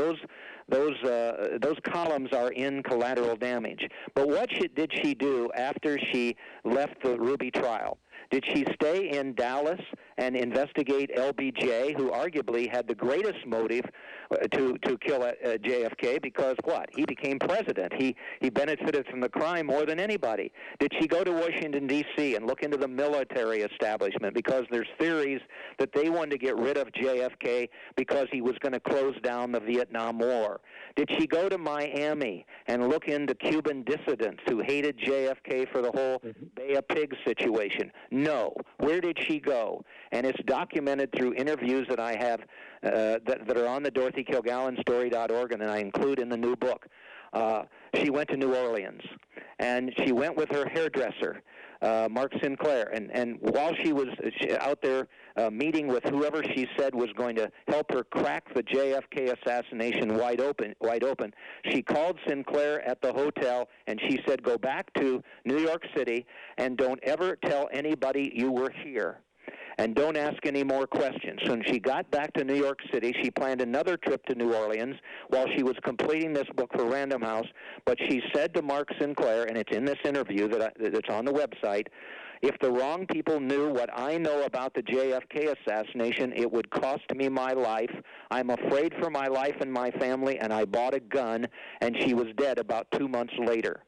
those columns are in collateral damage. But what did she do after she left the Ruby trial? Did she stay in Dallas and investigate LBJ, who arguably had the greatest motive to kill JFK? Because what? He became president. He benefited from the crime more than anybody. Did she go to Washington, D.C. and look into the military establishment? Because there's theories that they wanted to get rid of JFK because he was going to close down the Vietnam War. Did she go to Miami and look into Cuban dissidents who hated JFK for the whole Bay of Pigs situation? No. Where did she go? And it's documented through interviews that I have that are on the DorothyKilgallenStory.org, and that I include in the new book. She went to New Orleans, and she went with her hairdresser, Mark Sinclair, and while she was out there meeting with whoever she said was going to help her crack the JFK assassination wide open, she called Sinclair at the hotel, and she said, go back to New York City and don't ever tell anybody you were here. And don't ask any more questions. So when she got back to New York City, she planned another trip to New Orleans while she was completing this book for Random House. But she said to Mark Sinclair, and it's in this interview that's on the website, if the wrong people knew what I know about the JFK assassination, it would cost me my life. I'm afraid for my life and my family, and I bought a gun, and she was dead about 2 months later.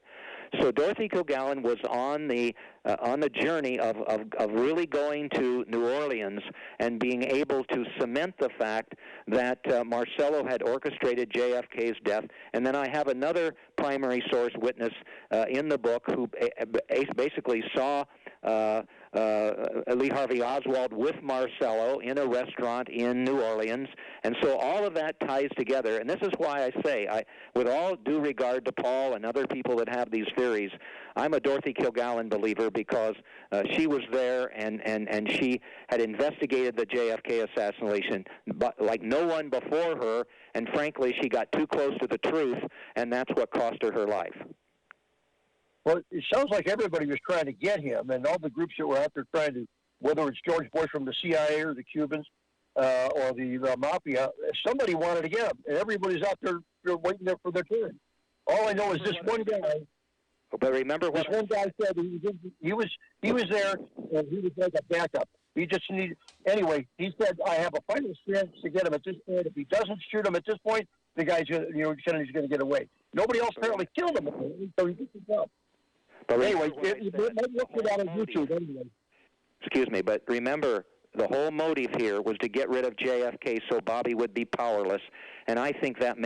So Dorothy Kilgallen was on the journey of really going to New Orleans and being able to cement the fact that Marcello had orchestrated JFK's death. And then I have another primary source witness in the book who basically saw Lee Harvey Oswald with Marcello in a restaurant in New Orleans. And so all of that ties together. And this is why I say, with all due regard to Paul and other people that have these theories, I'm a Dorothy Kilgallen believer because she was there and she had investigated the JFK assassination like no one before her. And frankly, she got too close to the truth, and that's what cost her life. Well, it sounds like everybody was trying to get him, and all the groups that were out there trying to, whether it's George Bush from the CIA or the Cubans or the Mafia, somebody wanted to get him, and everybody's out there waiting there for their turn. All I know is this one guy. But remember what this one guy said he was there, and he was like a backup. He just needed anyway. He said, "I have a final chance to get him at this point. If he doesn't shoot him at this point, the guy's said he's going to get away." Nobody else apparently killed him, so he did his job. But anyway, you might look for that on YouTube anyway. Excuse me, but remember, the whole motive here was to get rid of JFK so Bobby would be powerless, and I think that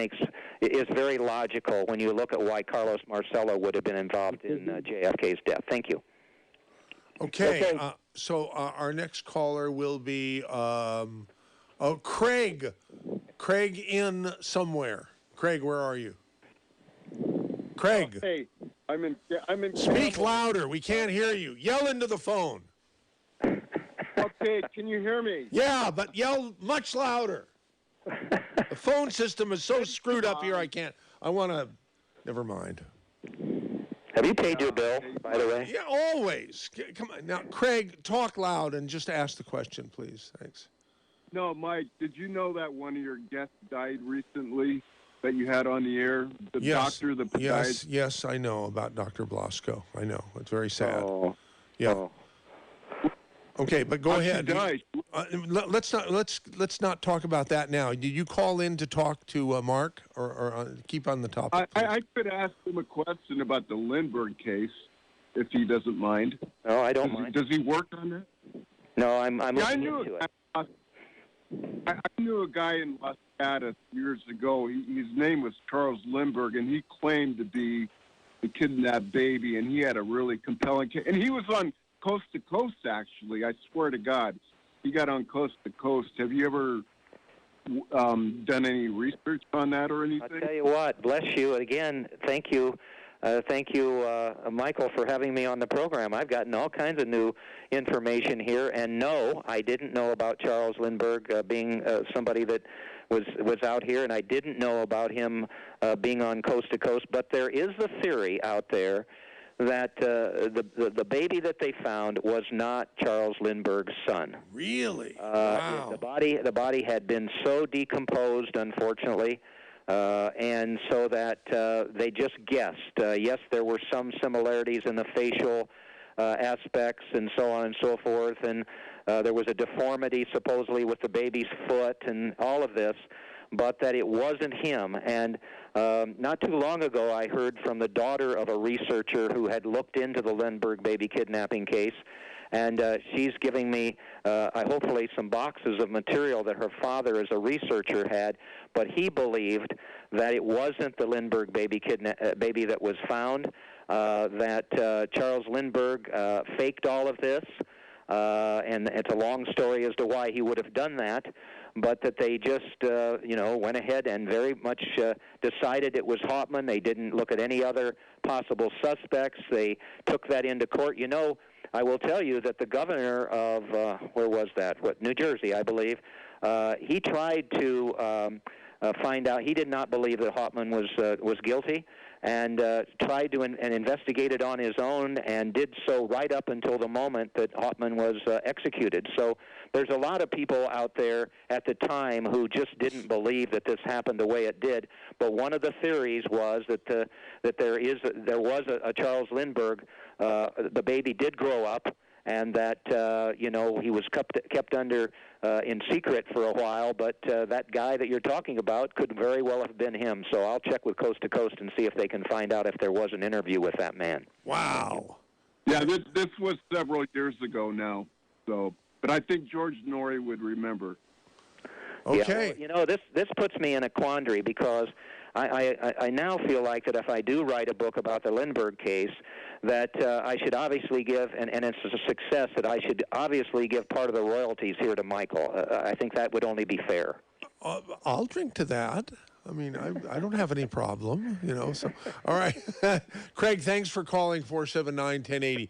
is very logical when you look at why Carlos Marcello would have been involved in JFK's death. Thank you. Okay, so our next caller will be Craig. Craig in somewhere. Craig, where are you? Craig. Hey, I'm in. Speak louder. We can't hear you. Yell into the phone. Okay, can you hear me? Yeah, but yell much louder. The phone system is so screwed up here. I want to. Never mind. Have you paid your bill, by the way? Yeah, always. Come on now, Craig. Talk loud and just ask the question, please. Thanks. No, Mike. Did you know that one of your guests died recently? That you had on the air, the doctor that died. Yes, I know about Dr. Blasco. I know it's very sad. Oh, yeah. Oh. Okay, but go ahead. Died. Let's not talk about that now. Did you call in to talk to Mark, or keep on the topic? I could ask him a question about the Lindbergh case, if he doesn't mind. No, I don't mind. Does he work on that? No, I'm looking into it. I knew a guy in Las Vegas years ago. His name was Charles Lindbergh, and he claimed to be the kidnapped baby, and he had a really compelling case. And he was on Coast to Coast, actually. I swear to God. He got on Coast to Coast. Have you ever done any research on that or anything? I'll tell you what. Bless you. Again, thank you. Thank you, Michael, for having me on the program. I've gotten all kinds of new information here, and no, I didn't know about Charles Lindbergh being somebody that was out here, and I didn't know about him being on Coast to Coast. But there is the theory out there that the baby that they found was not Charles Lindbergh's son. Really? Wow. The body had been so decomposed, unfortunately, and so that they just guessed. Yes, there were some similarities in the facial aspects and so on and so forth, and there was a deformity supposedly with the baby's foot and all of this, but that it wasn't him. And not too long ago, I heard from the daughter of a researcher who had looked into the Lindbergh baby kidnapping case, and she's giving me, hopefully, some boxes of material that her father, as a researcher, had, but he believed that it wasn't the Lindbergh baby that was found, that Charles Lindbergh faked all of this, and it's a long story as to why he would have done that, but that they just, went ahead and very much decided it was Hauptmann. They didn't look at any other possible suspects. They took that into court. I will tell you that the governor of, where was that? New Jersey, I believe, he tried to find out. He did not believe that Hauptmann was guilty, and tried to and investigated on his own, and did so right up until the moment that Hauptmann was executed. So there's a lot of people out there at the time who just didn't believe that this happened the way it did. But one of the theories was that there was a Charles Lindbergh. The baby did grow up, and that he was kept under in secret for a while. But that guy that you're talking about could very well have been him. So I'll check with Coast to Coast and see if they can find out if there was an interview with that man. Wow. Yeah, this was several years ago now. So, but I think George Norrie would remember. Okay. Yeah, this puts me in a quandary, because I now feel like that if I do write a book about the Lindbergh case, that I should obviously give, and it's a success, that I should obviously give part of the royalties here to Michael. I think that would only be fair. I'll drink to that. I mean, I don't have any problem, So, all right, Craig, thanks for calling 479-1080.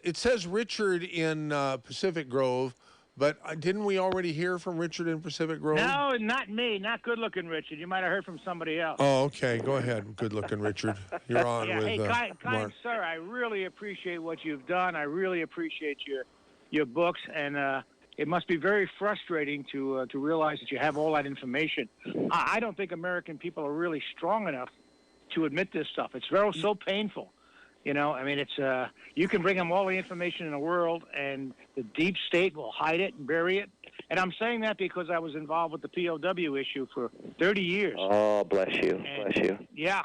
It says Richard in Pacific Grove, but didn't we already hear from Richard in Pacific Grove? No, not me. Not good-looking Richard. You might have heard from somebody else. Oh, okay. Go ahead, good-looking Richard. You're on with hey, kind Mark. sir, I really appreciate what you've done. I really appreciate your books, and it must be very frustrating to realize that you have all that information. I don't think American people are really strong enough to admit this stuff. It's so painful. It's you can bring them all the information in the world, and the deep state will hide it and bury it. And I'm saying that because I was involved with the POW issue for 30 years. Oh, bless you, bless you. Yeah,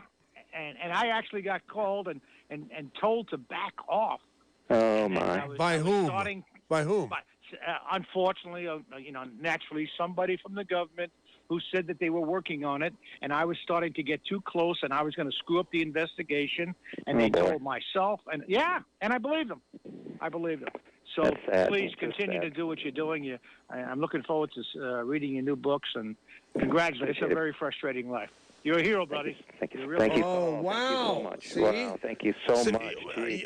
and I actually got called and told to back off. Oh my! By whom? By whom? Unfortunately, naturally, somebody from the government who said that they were working on it, and I was starting to get too close, and I was going to screw up the investigation, and they told myself, and I believed them. So please continue to do what you're doing. I'm looking forward to reading your new books, and congratulations. It's a very frustrating life. You're a hero, buddy. Thank you. Thank you. Oh, wow. See? Wow, thank you so much.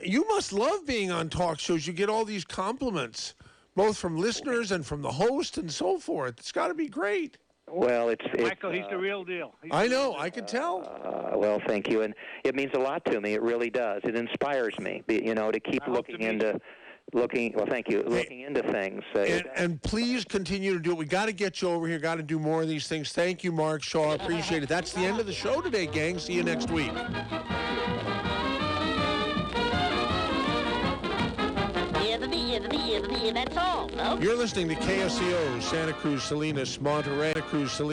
You must love being on talk shows. You get all these compliments, both from listeners and from the host and so forth. It's got to be great. Well, it's Michael, he's the real deal. I know, I can tell. Well, thank you, and it means a lot to me. It really does. It inspires me, to keep looking into things. And please continue to do it. We got to get you over here. Got to do more of these things. Thank you, Mark Shaw. Appreciate it. That's the end of the show today, gang. See you next week. That's all, folks. You're listening to KSCO, Santa Cruz, Salinas, Monterey, Santa Cruz, Salinas.